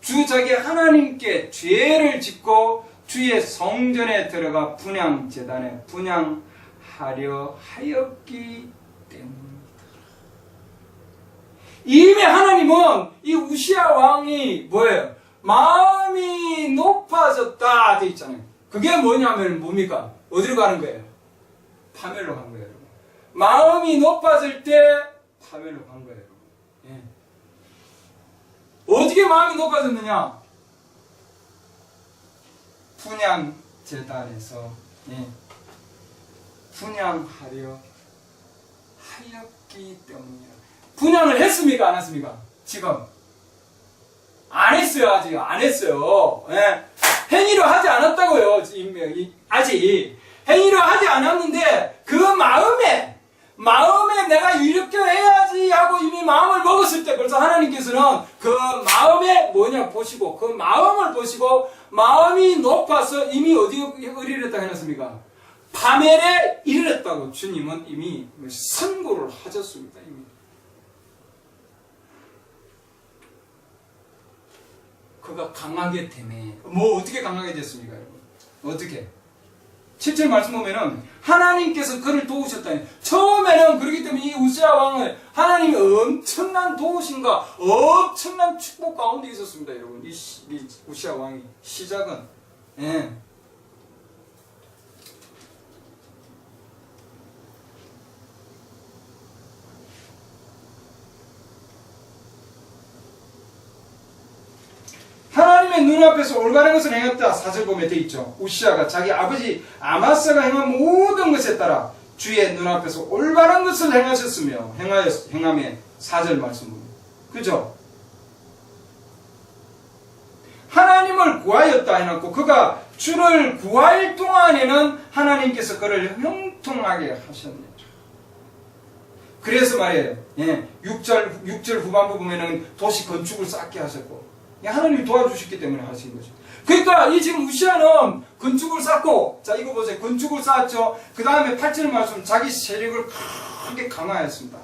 주 자기 하나님께 죄를 짓고 주의 성전에 들어가 분향제단에 분향하려 하였기 때문입니다. 이미 하나님은 이 우시아 왕이 뭐예요? 마음이 높아졌다 돼 있잖아요. 그게 뭐냐면 뭡니까? 어디로 가는 거예요? 파멸로 간 거예요. 마음이 높아질 때 파멸로 간 거예요. 어떻게 마음이 높아졌느냐? 분향제단에서 분향하려 하였기 때문이라. 분향을 했습니까? 안 했습니까? 지금 안 했어요. 아직 안 했어요. 행위로 하지 않았다고요. 아직 행위로 하지 않았는데 그 마음에 내가 이렇게 해야지 하고 이미 마음을 먹었을 때 벌써 하나님께서는 그 마음에 보시고 그 마음을 보시고 마음이 높아서 이미 어디에 이르렀다고 해놨습니까? 파멸에 이르렀다고 주님은 이미 선고를 하셨습니다. 이미. 그가 강하게 되네. 어떻게 강하게 됐습니까, 여러분? 어떻게? 7절 말씀 보면은 하나님께서 그를 도우셨다니. 처음에는 그렇기 때문에 이 우시아 왕을 하나님이 엄청난 도우심과 엄청난 축복 가운데 있었습니다, 여러분. 이 우시아 왕이 시작은 하나님의 눈앞에서 올바른 것을 행했다. 4절 보면 되어 있죠. 우시아가 자기 아버지 아마스가 행한 모든 것에 따라 주의 눈앞에서 올바른 것을 행하셨으며 행함에 4절 말씀 보면 그죠? 하나님을 구하였다 해놓고 그가 주를 구할 동안에는 하나님께서 그를 형통하게 하셨네요. 그래서 말이에요. 6절 후반부 보면은 도시 건축을 쌓게 하셨고 하나님이 도와주셨기 때문에 하신 거죠. 그러니까 이 지금 우시아는 건축을 쌓고, 자 이거 보세요. 건축을 쌓았죠. 그 다음에 8절 말씀 자기 세력을 크게 강화했습니다.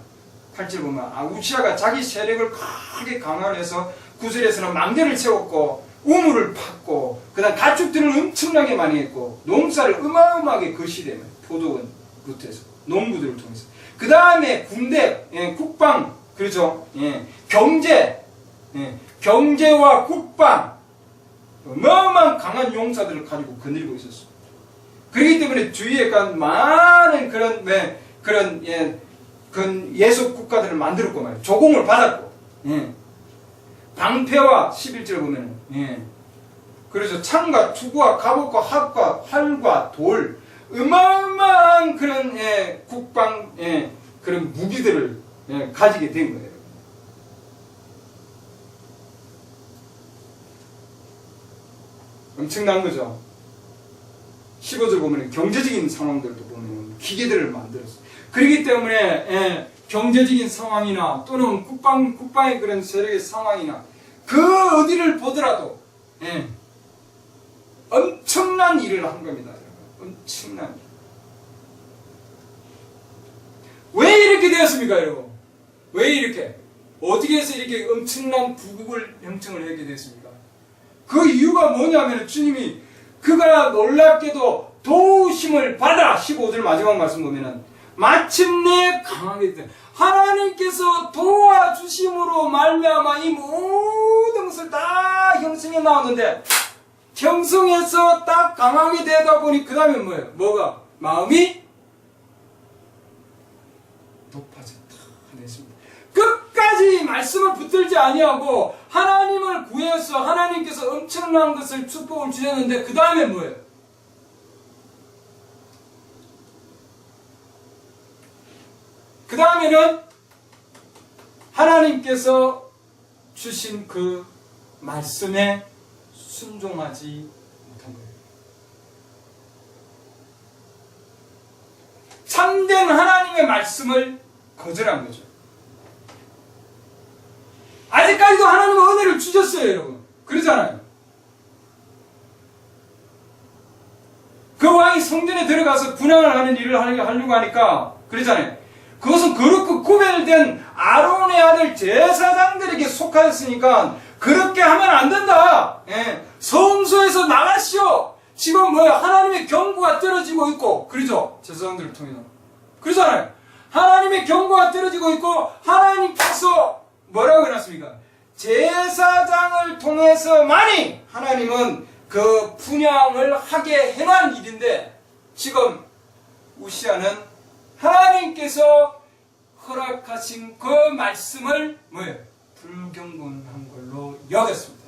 8절 보면 우시아가 자기 세력을 크게 강화해서 9절에서는 망대를 채웠고 우물을 팠고 그 다음 가축들을 엄청나게 많이 했고 농사를 어마어마하게 그 시대에 포도원부터 해서 농부들을 통해서 그 다음에 군대, 국방, 그렇죠. 경제와 국방, 어마어마한 강한 용사들을 가지고 거느리고 있었습니다. 그렇기 때문에 주위에 많은 그런 그 예속 국가들을 만들었고 말이에요. 조공을 받았고, 예. 방패와 11절 보면은, 예. 그래서 창과 투구와 갑옷과 합과 활과 돌, 어마어마한 그런, 예, 국방, 예, 그런 무기들을, 예, 가지게 된 거예요. 엄청난 거죠. 15절 보면 경제적인 상황들도 보면 기계들을 만들었어요. 그렇기 때문에, 예, 경제적인 상황이나 또는 국방의 그런 세력의 상황이나 그 어디를 보더라도, 예, 엄청난 일을 한 겁니다. 엄청난 일. 왜 이렇게 되었습니까, 여러분? 왜 이렇게? 어떻게 해서 이렇게 엄청난 부국을 형성을 하게 됐습니까? 그 이유가 뭐냐면 주님이 그가 놀랍게도 도우심을 받아 15절 마지막 말씀 보면은 마침내 강하게 된 하나님께서 도와주심으로 말미암아 이 모든 것을 다 형성해 나왔는데 형성해서 딱 강하게 되다 보니 그 다음에 뭐예요? 뭐가? 마음이 높아졌다. 끝까지 말씀을 붙들지 아니하고 하나님을 구해서 하나님께서 엄청난 것을 축복을 주셨는데 그 다음에 뭐예요? 그 다음에는 하나님께서 주신 그 말씀에 순종하지 못한 거예요. 참된 하나님의 말씀을 거절한 거죠. 아직까지도 하나님은 은혜를 주셨어요, 여러분. 그러잖아요. 그 왕이 성전에 들어가서 분향을 하는 일을 하려고 하니까 그러잖아요. 그것은 거룩고 구별된 아론의 아들 제사장들에게 속하였으니까 그렇게 하면 안 된다. 예. 성소에서 나가시오. 지금 뭐야? 하나님의 경고가 떨어지고 있고, 그러죠? 제사장들을 통해서. 그러잖아요. 하나님의 경고가 떨어지고 있고, 하나님께서 뭐라고 해놨습니까? 제사장을 통해서만이 하나님은 그 분향을 하게 해놓은 일인데, 지금 우시아는 하나님께서 허락하신 그 말씀을 뭐예요? 불경건한 걸로 여겼습니다.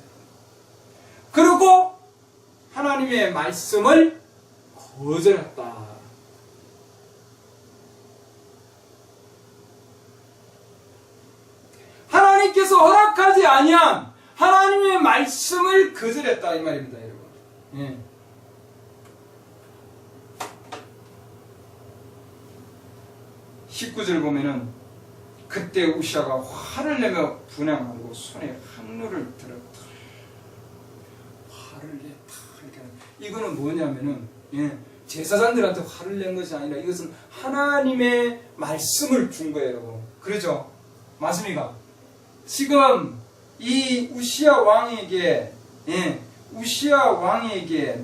그리고 하나님의 말씀을 거절했다. 하나님께서 허락하지 아니한 하나님의 말씀을 거절했다 이 말입니다, 여러분. 예. (19절) 보면은 그때 우시아가 화를 내며 분향하고 손에 항로를 들었다. 화를 냈다. 이거는 뭐냐면은, 예, 제사장들한테 화를 낸 것이 아니라 이것은 하나님의 말씀을 준 거예요, 여러분. 그렇죠? 맞습니까? 지금 이 우시아 왕에게, 예, 우시아 왕에게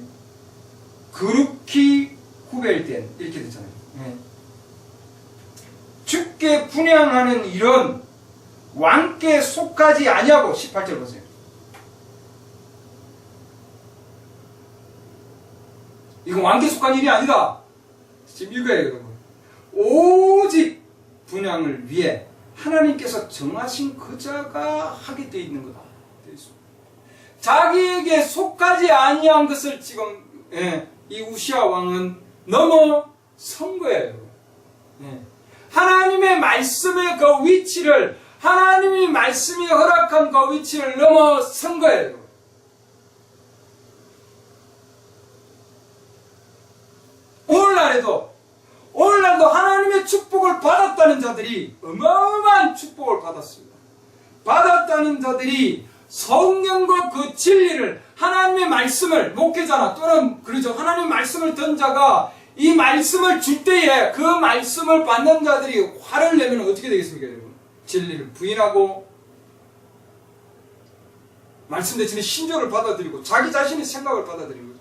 거룩히 구별된, 이렇게 됐잖아요. 예. 주께 분향하는 일은 왕께 속하지 아니하고 18절 보세요. 이건 왕께 속한 일이 아니다. 지금 이거예요, 여러분. 오직 분향을 위해 하나님께서 정하신 그 자가 하게 되어 있는 거다. 자기에게 속하지 아니한 것을 지금, 예, 이 우시아 왕은 넘어선 거예요. 예. 하나님의 말씀의 그 위치를, 하나님이 말씀이 허락한 그 위치를 넘어선 거예요. 오늘날도 하나님의 축복을 받았다는 자들이 어마어마한 축복을 받았습니다. 받았다는 자들이 성경과 그 진리를, 하나님의 말씀을, 목회자나 또는 그러죠, 하나님의 말씀을 든 자가 이 말씀을 줄 때에 그 말씀을 받는 자들이 화를 내면 어떻게 되겠습니까, 여러분? 진리를 부인하고 말씀 대신에 신조를 받아들이고 자기 자신의 생각을 받아들이는 거죠.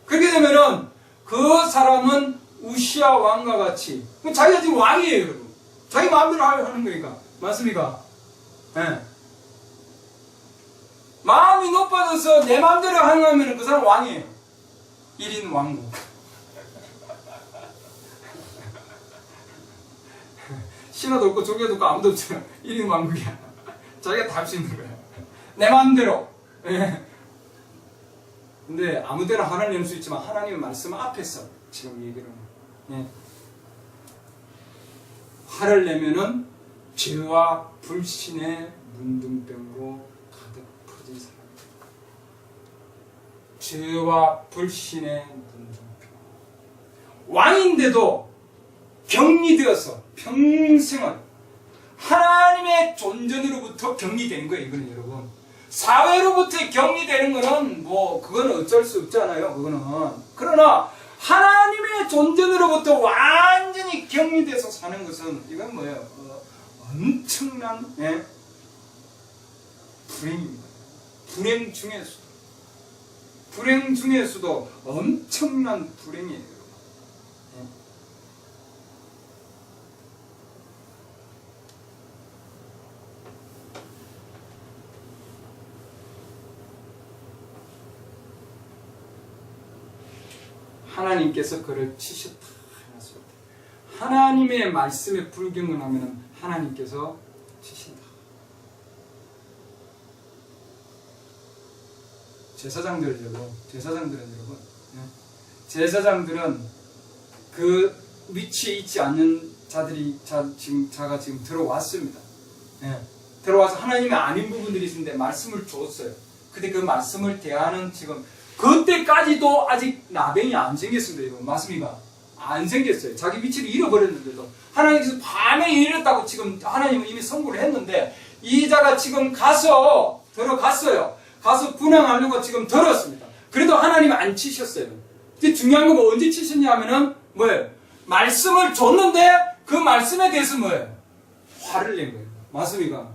그렇게 되면은 그 사람은 우시아 왕과 같이, 자기가 지금 왕이에요, 여러분. 자기 마음대로 하는 거니까. 맞습니까? 네. 마음이 높아져서 내 마음대로 하면 그 사람 왕이에요. 1인 왕국. 신화도 없고 조교도 없고 아무도 없잖아. 일이 만국이야. 자기가 다 할 수 있는 거야. 내 마음대로. 예. 근데 아무데나 화를 낼 수 있지만 하나님의 말씀 앞에서 지금 얘기를 예. 화를 내면은 죄와 불신의 문둥병으로 가득 퍼진 사람입니다. 죄와 불신의 문둥병. 왕인데도 격리되어서 평생을 하나님의 존전으로부터 격리되는 거예요. 이거는 여러분. 사회로부터 격리되는 거는 뭐 그거는 어쩔 수 없잖아요. 그거는. 그러나 하나님의 존전으로부터 완전히 격리돼서 사는 것은 이건 뭐예요? 엄청난 예? 불행입니다. 불행 중에서도 엄청난 불행이에요. 예? 하나님께서 그를 치셨다. 하나님의 말씀에 불경을 하면 하나님께서 치신다. 제사장들은 여러분, 제사장들은 그 위치에 있지 않는 자가 지금 들어왔습니다. 예. 들어와서 하나님의 아닌 부분들이 있는데 말씀을 줬어요. 근데 그 말씀을 대하는 지금 그때까지도 아직 나병이 안 생겼습니다. 이거 맞습니까? 안 생겼어요. 자기 위치를 잃어버렸는데도 하나님께서 밤에 이랬다고 지금 하나님은 이미 선고를 했는데 이 자가 지금 들어갔어요. 가서 분양하려고 지금 들었습니다. 그래도 하나님이 안 치셨어요. 근데 중요한 건 언제 치셨냐 하면은 뭐예요? 말씀을 줬는데 그 말씀에 대해서 뭐예요? 화를 낸 거예요. 맞습니까?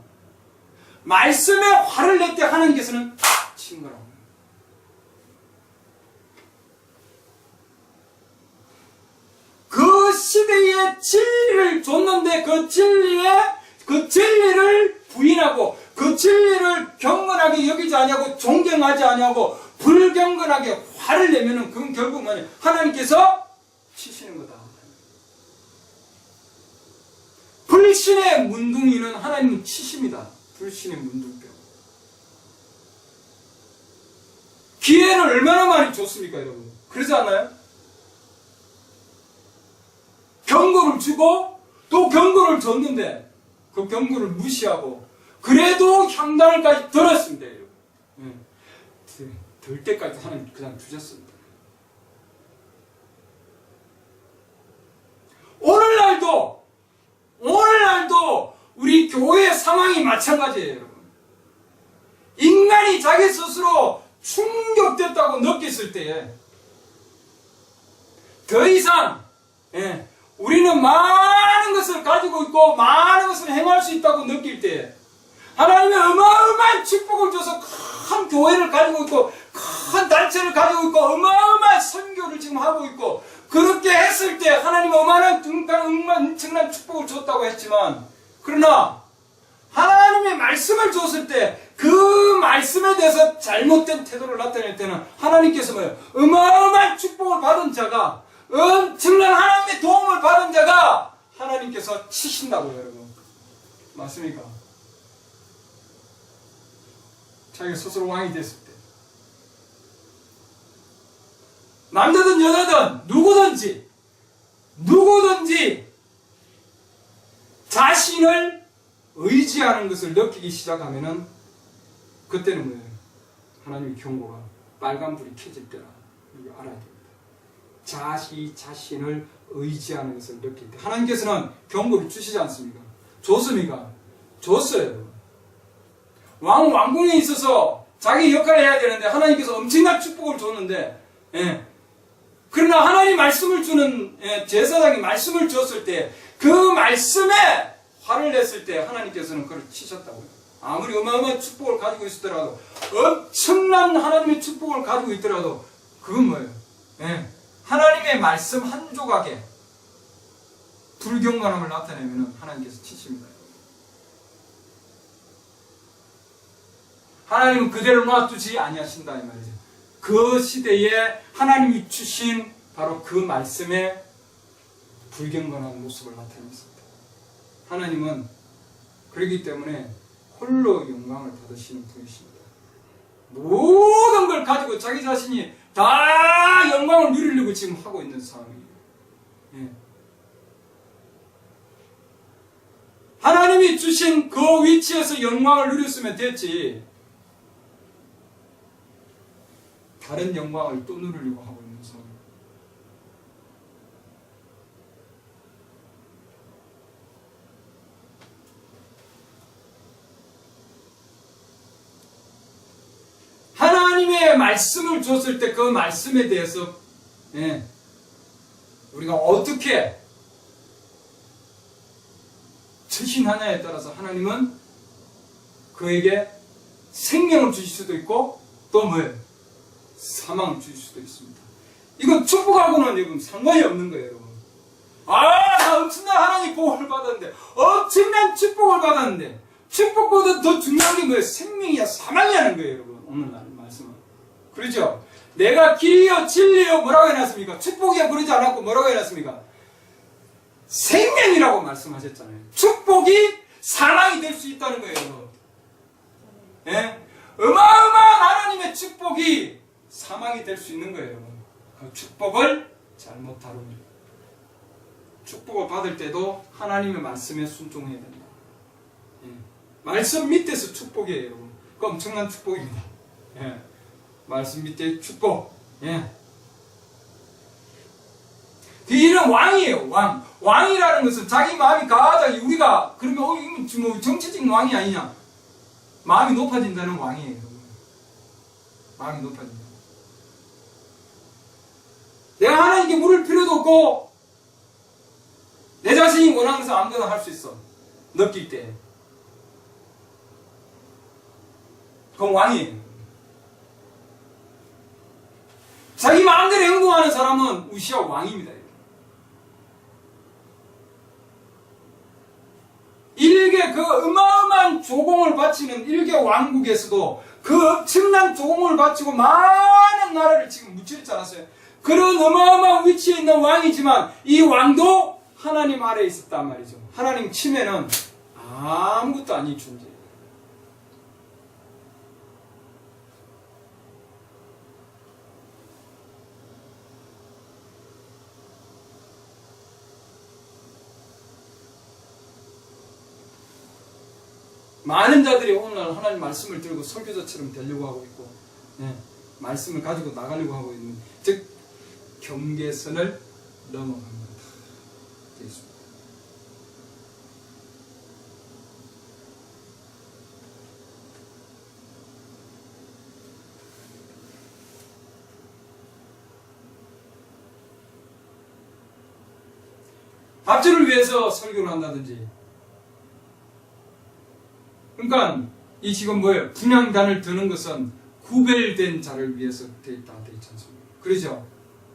말씀에 화를 낼 때 하나님께서는 친 거라고. 그 시대에 진리를 줬는데 그 진리를 부인하고 그 진리를 경건하게 여기지 아니하고 존경하지 아니하고 불경건하게 화를 내면은 그건 결국 뭐냐? 하나님께서 치시는 거다. 불신의 문둥이는 하나님은 치십니다. 불신의 문둥병. 기회를 얼마나 많이 줬습니까, 여러분? 그러지 않나요? 경고를 주고 또 경고를 줬는데 그 경고를 무시하고 그래도 향단을까지 들었습니다. 여러분. 들 때까지 하나님 그냥 주셨습니다. 오늘날도 우리 교회의 상황이 마찬가지예요. 여러분. 인간이 자기 스스로 충격됐다고 느꼈을 때에 더 이상 우리는 많은 것을 가지고 있고 많은 것을 행할 수 있다고 느낄 때 하나님의 어마어마한 축복을 줘서 큰 교회를 가지고 있고 큰 단체를 가지고 있고 어마어마한 선교를 지금 하고 있고 그렇게 했을 때 하나님은 엄청난 축복을 줬다고 했지만 그러나 하나님의 말씀을 줬을 때 그 말씀에 대해서 잘못된 태도를 나타낼 때는 하나님께서 뭐예요? 어마어마한 축복을 받은 자가 엄청난 하나님의 도움을 받은 자가 하나님께서 치신다고요, 여러분. 맞습니까? 자기가 스스로 왕이 됐을 때. 남자든 여자든 누구든지 자신을 의지하는 것을 느끼기 시작하면은 그때는 뭐예요? 하나님의 경고가 빨간불이 켜질 때라. 이거 알아야 됩니다. 자신을 의지하는 것을 느낄 때 하나님께서는 경고를 주시지 않습니까? 줬습니까? 줬어요. 왕궁에 있어서 자기 역할을 해야 되는데 하나님께서 엄청난 축복을 줬는데 그러나 하나님 말씀을 주는 제사장이 말씀을 줬을 때 그 말씀에 화를 냈을 때 하나님께서는 그를 치셨다고요. 아무리 어마어마한 축복을 가지고 있더라도 엄청난 하나님의 축복을 가지고 있더라도 그건 뭐예요? 하나님의 말씀 한 조각에 불경건함을 나타내면 하나님께서 치십니다. 하나님은 그대로 놔두지 아니하신다 이 말이죠. 그 시대에 하나님이 주신 바로 그 말씀에 불경건한 모습을 나타냈습니다. 하나님은 그렇기 때문에 홀로 영광을 받으시는 분이십니다. 모든 걸 가지고 자기 자신이 다 영광을 누리려고 지금 하고 있는 상황이에요. 예. 하나님이 주신 그 위치에서 영광을 누렸으면 됐지, 다른 영광을 또 누리려고 하고 있는 상황. 하나님의 말씀을 줬을 때 그 말씀에 대해서 우리가 어떻게 처신하냐에 따라서 하나님은 그에게 생명을 주실 수도 있고 또 뭐예요? 사망을 주실 수도 있습니다. 이건 축복하고는 여러분 상관이 없는 거예요, 여러분. 나 엄청난 하나님 보호를 받았는데, 엄청난 축복을 받았는데, 축복보다 더 중요한 게 뭐예요? 생명이야 사망이라는 거예요, 여러분. 오늘 말씀은. 그렇죠? 내가 길이요 진리요 뭐라고 해놨습니까? 축복이야 그러지 않았고 뭐라고 해놨습니까? 생명이라고 말씀하셨잖아요. 축복이 사망이 될 수 있다는 거예요, 여러분. 예? 어마어마한 하나님의 축복이 사망이 될 수 있는 거예요, 여러분. 그 축복을 잘못 다루면, 축복을 받을 때도 하나님의 말씀에 순종해야 된다. 예. 말씀 밑에서 축복이에요, 여러분. 그 엄청난 축복입니다. 예. 말씀 밑에 축복. 예. 그 이름 왕이에요, 왕. 왕이라는 것은 자기 마음이 가장, 우리가 그러면 이건 뭐 정치적인 왕이 아니냐? 마음이 높아진다는 왕이에요, 여러분. 마음이 높아진다. 내가 하나님께 물을 필요도 없고 내 자신이 원하는 것을 아무데나 할 수 있어. 느낄 때. 그건 왕이에요. 자기 마음대로 행동하는 사람은 우시아 왕입니다. 일개 그 어마어마한 조공을 바치는 일개 왕국에서도 그 엄청난 조공을 바치고 많은 나라를 지금 무찌르지 않았어요. 그런 어마어마한 위치에 있는 왕이지만 이 왕도 하나님 아래에 있었단 말이죠. 하나님 치면은 아무것도 아닌 존재예요. 많은 자들이 오늘 하나님 말씀을 들고 설교자처럼 되려고 하고 있고, 말씀을 가지고 나가려고 하고 있는, 즉 경계선을 넘어갑니다. 되겠습니다. 밥줄을 위해서 설교를 한다든지, 그러니까 이 지금 뭐예요? 분향단을 드는 것은 구별된 자를 위해서 되어 있지 않습니까? 그러죠?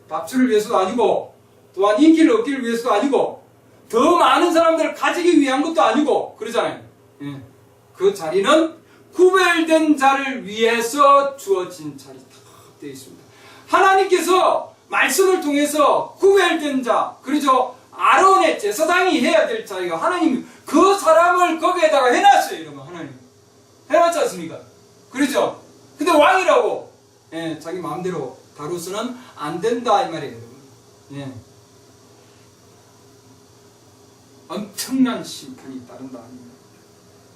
밥줄을 위해서도 아니고, 또한 인기를 얻기 위해서도 아니고, 더 많은 사람들을 가지기 위한 것도 아니고, 그러잖아요. 예. 그 자리는 구별된 자를 위해서 주어진 자리 다 되어 있습니다. 하나님께서 말씀을 통해서 구별된 자, 그러죠? 아론의 제사장이 해야 될 자리가 하나님이 그 사람을 거기에다가 해놨어요, 여러분. 하나님 해놨지 않습니까? 그렇죠? 근데 왕이라고 자기 마음대로 다루서는 안 된다 이 말이에요, 여러분. 예. 엄청난 심판이 따른다.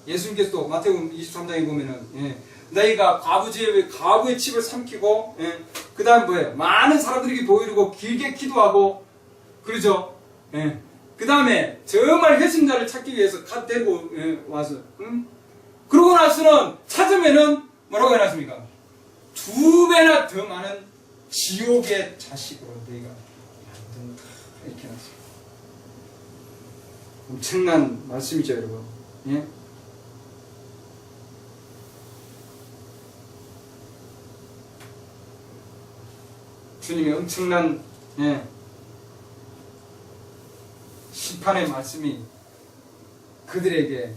예수님께서도 마태복음 23장에 보면은 너희가 과부의 칩을 삼키고 그 다음 뭐예요? 많은 사람들에게 보이려고 길게 기도하고, 그러죠? 그 다음에 정말 회심자를 찾기 위해서 데리고 와서, 그러고 나서는 찾으면은 뭐라고 해놨습니까? 2배나 더 많은 지옥의 자식으로 너희가 만든다, 이렇게 해놨습니다. 엄청난 말씀이죠, 여러분. 예? 주님의 엄청난 심판의 말씀이 그들에게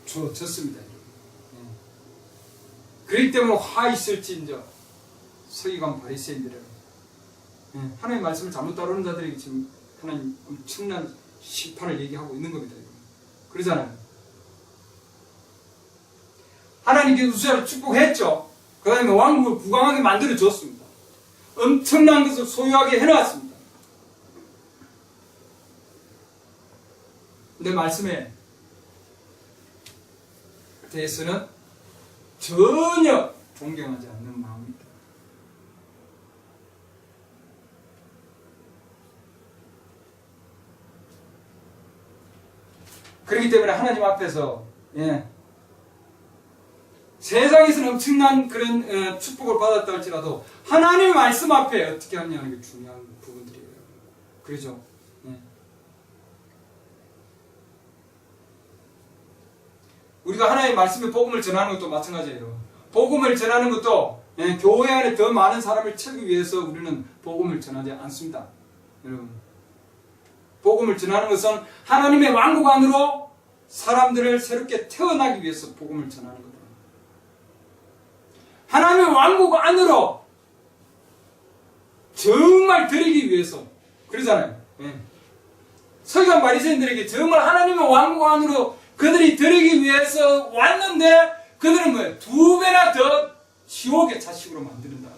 주어졌습니다. 그렇기 때문에 화 있을지인저 서기관 바리새인들은 하나님의 말씀을 잘못 다루는 자들에게 지금 하나님 엄청난 심판을 얘기하고 있는 겁니다. 그러잖아요. 하나님께서 우스야를 축복했죠. 그 다음에 왕국을 부강하게 만들어줬습니다. 엄청난 것을 소유하게 해놨습니다. 근데 말씀에 대해서는 전혀 존경하지 않는 마음입니다. 그렇기 때문에 하나님 앞에서 세상에서는 엄청난 그런 축복을 받았다 할지라도 하나님의 말씀 앞에 어떻게 하냐는 게 중요한 부분들이에요. 그렇죠? 우리가 하나님의 말씀의 복음을 전하는 것도 마찬가지예요. 복음을 전하는 것도 교회 안에 더 많은 사람을 채우기 위해서 우리는 복음을 전하지 않습니다. 여러분, 복음을 전하는 것은 하나님의 왕국 안으로 사람들을 새롭게 태어나기 위해서 복음을 전하는 겁니다. 하나님의 왕국 안으로 정말 드리기 위해서 그러잖아요. 서기관 바리새인들에게 정말 하나님의 왕국 안으로 그들이 들이기 위해서 왔는데 그들은 뭐예요? 2배나 더 지옥의 자식으로 만드는다.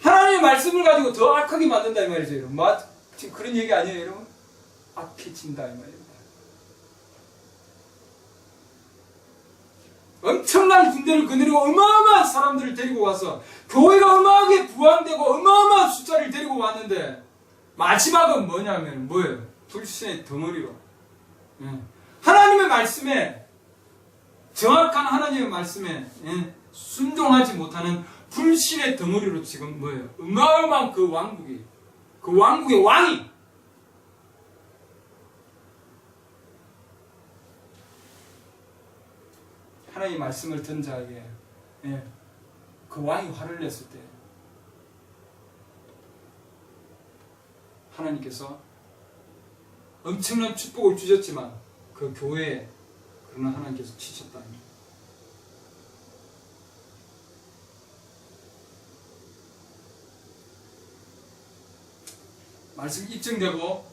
하나님의 말씀을 가지고 더 악하게 만든다 이 말이죠. 여러분. 지금 그런 얘기 아니에요, 여러분? 악해진다 이 말입니다. 엄청난 군대를 거느리고 어마어마한 사람들을 데리고 와서 교회가 어마어마하게 부활되고 어마어마한 숫자를 데리고 왔는데 마지막은 뭐냐면 뭐예요? 불신의 덩어리로. 하나님의 말씀에 정확한 하나님의 말씀에 순종하지 못하는 불신의 덩어리로 지금 뭐예요? 어마어마한 그 왕국의 왕이 하나님의 말씀을 든 자에게 그 왕이 화를 냈을 때 하나님께서 엄청난 축복을 주셨지만 그 교회에 그러나 하나님께서 치셨다. 말씀이 입증되고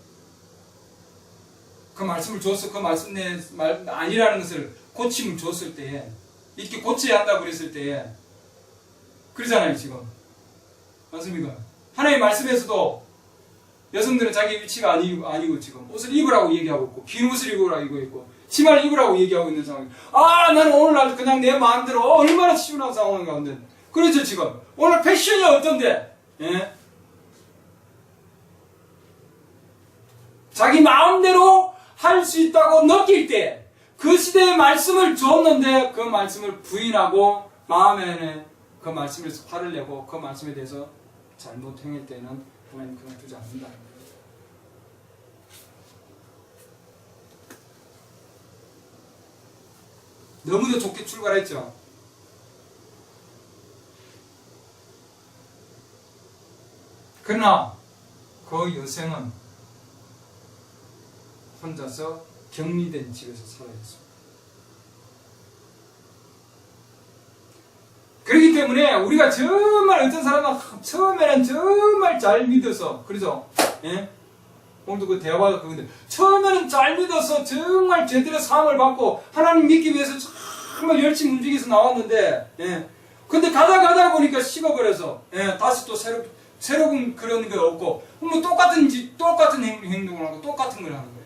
그 말씀을 줘서 그 말씀 내 말 아니라는 것을 고침을 줬을 때에 이렇게 고쳐야 한다고 그랬을 때에 그러잖아요 지금. 맞습니까? 하나님의 말씀에서도 여성들은 자기 위치가 아니고 지금 옷을 입으라고 얘기하고 있고 긴 옷을 입으라고 있고 치마를 입으라고 얘기하고 있는 상황이에요. 나는 오늘날 그냥 내 마음대로 얼마나 시원한 상황 가운데 그렇죠 지금. 오늘 패션이 어떤데? 자기 마음대로 할 수 있다고 느낄 때 그 시대의 말씀을 줬는데 그 말씀을 부인하고 마음에는 그 말씀에서 화를 내고 그 말씀에 대해서 잘못 행할 때는 하나님 그냥 두지 않는다. 너무도 좋게 출발했죠. 그러나 그 여성은 혼자서 격리된 집에서 살아야 했습니다. 그렇기 때문에 우리가 정말 어떤 사람은 처음에는 정말 잘 믿어서 그래서 오늘도 그 대화가 그건데 처음에는 잘 믿어서 정말 제대로 사함을 받고 하나님 믿기 위해서 정말 열심히 움직여서 나왔는데 근데 가다 보니까 식어버려서 다시 또 새로운 그런 게 없고 뭐 똑같은 행동을 하고 똑같은 걸 하는 거예요.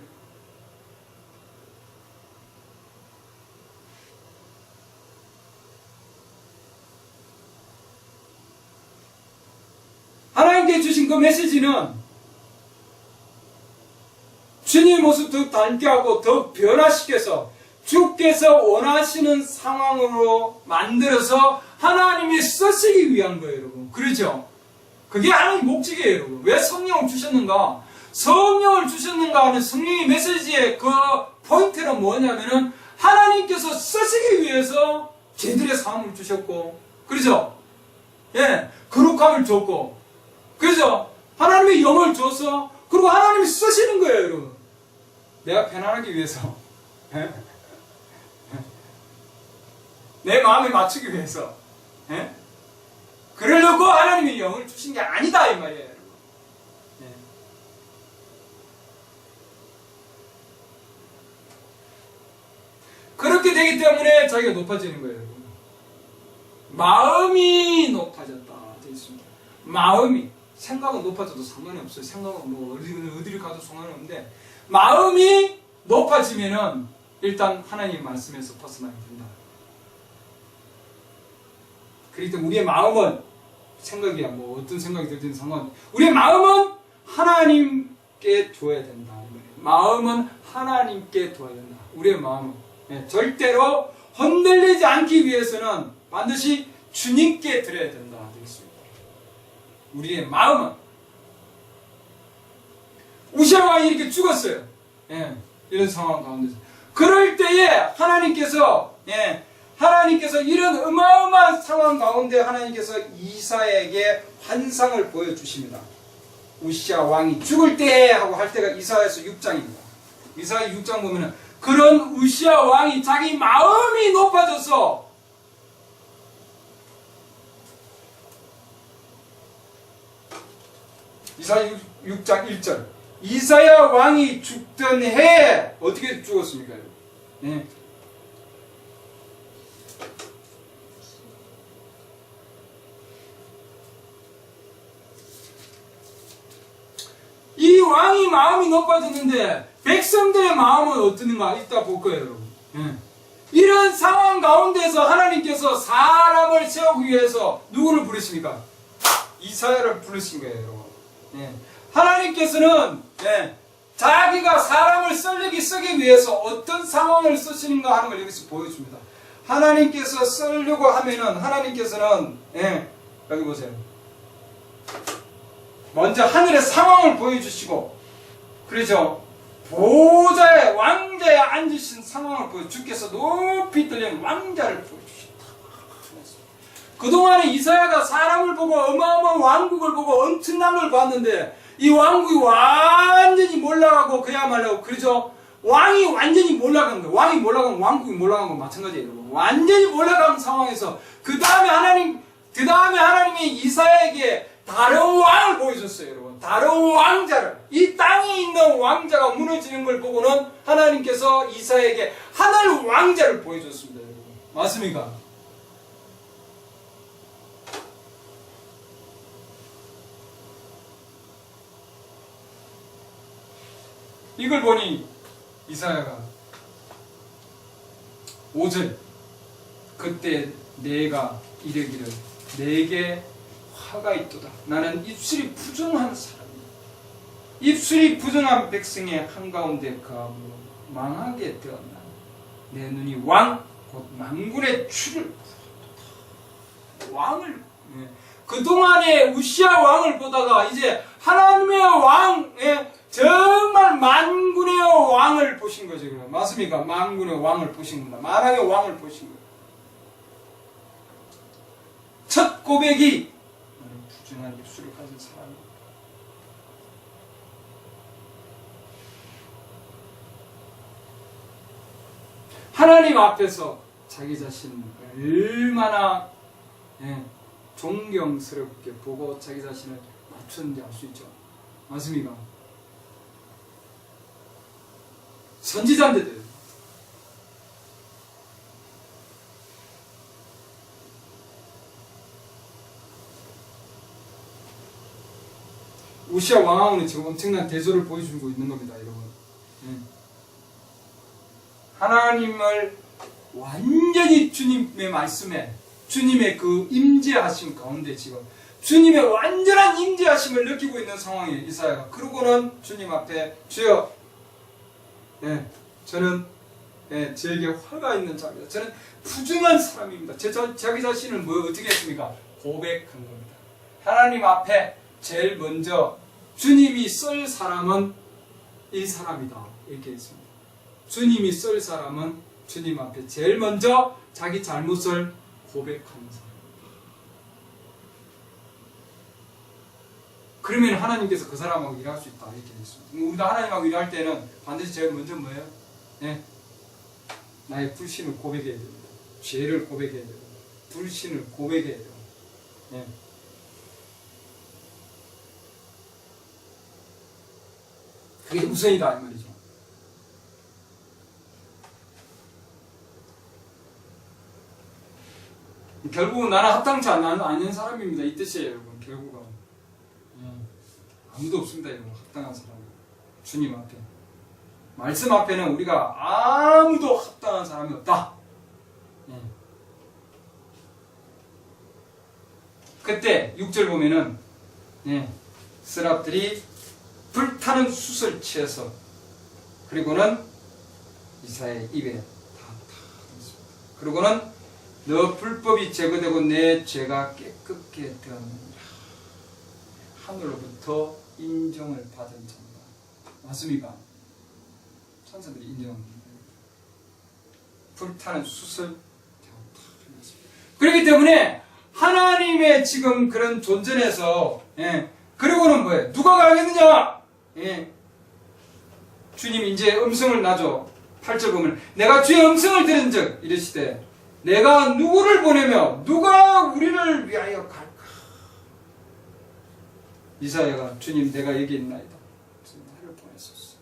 하나님께 주신 그 메시지는 주님의 모습 더 닮게 하고 더 변화시켜서 주께서 원하시는 상황으로 만들어서 하나님이 쓰시기 위한 거예요, 여러분. 그렇죠? 그게 하나님 목적이에요, 여러분. 왜 성령을 주셨는가? 성령을 주셨는가 하는 성령의 메시지의 그 포인트는 뭐냐면은 하나님께서 쓰시기 위해서 제들의 삶을 주셨고, 그렇죠? 거룩함을 줬고, 그렇죠? 하나님의 영을 줘서, 그리고 하나님이 쓰시는 거예요, 여러분. 내가 편안하기 위해서. 내 마음에 맞추기 위해서. 그러려고 하나님의 영을 주신 게 아니다, 이 말이에요, 여러분. 되기 때문에 자기가 높아지는 거예요. 여러분. 마음이 높아졌다 되어 있습니다. 마음이, 생각은 높아져도 상관이 없어요. 생각은 뭐 어디를 가도 상관이 없는데 마음이 높아지면은 일단 하나님 말씀에서 벗어나게 된다. 그렇기 때문에 우리의 마음은 생각이야 뭐 어떤 생각이 들든 상관없어. 우리의 마음은 하나님께 둬야 된다. 마음은 하나님께 둬야 된다. 우리의 마음은 절대로 흔들리지 않기 위해서는 반드시 주님께 드려야 된다. 우리의 마음은 우시아 왕이 이렇게 죽었어요. 이런 상황 가운데서 그럴 때에 하나님께서 이런 어마어마한 상황 가운데 하나님께서 이사야에게 환상을 보여주십니다. 우시아 왕이 죽을 때 하고 할 때가 이사야서 6장입니다. 이사야 6장 보면은 그런 우시아 왕이 자기 마음이 높아져서 이사야 6장 1절 이사야 왕이 죽던 해에 어떻게 죽었습니까? 네. 이 왕이 마음이 높아졌는데 백성들의 마음은 어떠는가 이따 볼 거예요, 여러분. 이런 상황 가운데서 하나님께서 사람을 세우기 위해서 누구를 부르십니까? 이사야를 부르신 거예요, 여러분. 하나님께서는 자기가 사람을 쓰기 위해서 어떤 상황을 쓰시는가 하는 걸 여기서 보여줍니다. 하나님께서 쓰려고 하면은 하나님께서는 여기 보세요. 먼저 하늘의 상황을 보여주시고, 그렇죠? 보좌에 왕자에 앉으신 상황을 보여 주께서 높이 들린 왕자를 보여주신다. 그동안에 이사야가 사람을 보고 어마어마한 왕국을 보고 엄청난 걸 봤는데 이 왕국이 완전히 몰락하고 그야말로 그렇죠? 왕이 완전히 몰락한 거예요. 왕이 몰락하면 왕국이 몰락한 건 마찬가지예요. 완전히 몰락한 상황에서 그 다음에 하나님이 이사야에게 다른 왕을 보여줬어요, 여러분. 다른 왕자를. 이 땅에 있는 왕자가 무너지는 걸 보고는 하나님께서 이사야에게 하늘 왕자를 보여줬습니다, 여러분. 맞습니까? 이걸 보니 이사야가 5절 그때 내가 이르기를 내게 화가 있도다. 나는 입술이 부정한 사람이다. 입술이 부정한 백성의 한가운데 거함으로 망하게 되었나. 내 눈이 왕 곧 만군의 주를 보았도다. 왕을 그동안에 우시아 왕을 보다가 이제 하나님의 왕 정말 만군의 왕을 보신 거죠. 맞습니까? 만군의 왕을 보신 겁니다. 만왕의 왕을 보신 거예요. 첫 고백이 부정한 입술을 가진 사람이다. 하나님 앞에서 자기 자신을 얼마나 존경스럽게 보고 자기 자신을 맞췄는지 알 수 있죠. 맞습니까? 선지자인데도 우시아 왕하고는 지금 엄청난 대조를 보여주고 있는 겁니다, 여러분. 하나님을 완전히 주님의 말씀에 주님의 그 임재하심 가운데 지금 주님의 완전한 임재하심을 느끼고 있는 상황이에요, 이사야가. 그러고는 주님 앞에 주여 저는 저에게 화가 있는 자입니다. 저는 부정한 사람입니다. 자기 자신을 어떻게 했습니까? 고백한 겁니다. 하나님 앞에 제일 먼저 주님이 쓸 사람은 이 사람이다. 이렇게 했습니다. 주님이 쓸 사람은 주님 앞에 제일 먼저 자기 잘못을 고백하는 사람. 그러면 하나님께서 그 사람하고 일할 수 있다. 이렇게 했습니다. 우리가 하나님하고 일할 때는 반드시 제일 먼저 뭐예요? 나의 불신을 고백해야 됩니다. 죄를 고백해야 됩니다. 불신을 고백해야 돼요. 그게 우선이다 이 말이죠. 결국은 나는 합당치 않은 사람입니다. 이 뜻이에요, 여러분. 결국은 아무도 없습니다, 여러분. 합당한 사람. 주님 앞에. 말씀 앞에는 우리가 아무도 합당한 사람이 없다. 그때 6절 보면은 스랍들이 불타는 숯을 취해서 그리고는 이사야의 입에 다 던졌습니다. 그리고는 너 불법이 제거되고 내 죄가 깨끗게 되었느니라. 하늘로부터 인정을 받은 자입니다. 맞습니까? 천사들이 인정합니다. 불타는 숯을 던졌습니다. 그렇기 때문에 하나님의 지금 그런 존전에서 그리고는 뭐예요? 누가 가겠느냐? 주님 이제 음성을 나죠. 8절 보면 내가 주의 음성을 들은 즉 이르시되 내가 누구를 보내며 누가 우리를 위하여 갈까? 이사야가 주님 내가 여기 있나이다. 나를 보냈었어.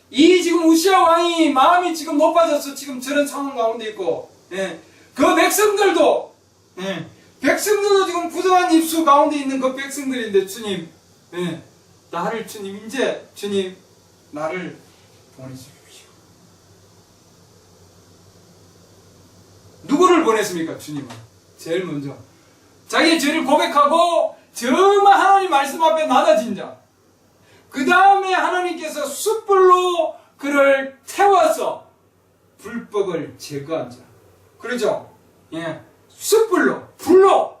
이 지금 우시아 왕이 마음이 지금 높아져서 지금 저런 상황 가운데 있고 그 백성들도 백성들도 지금 부정한 입수 가운데 있는 그 백성들인데 주님 나를 주님 이제 주님 나를 보내주십시오. 누구를 보냈습니까? 주님은 제일 먼저 자기의 죄를 고백하고 정말 하나님 말씀 앞에 낮아진 자, 그 다음에 하나님께서 숯불로 그를 태워서 불법을 제거한 자, 그렇죠? 숯불로, 불로,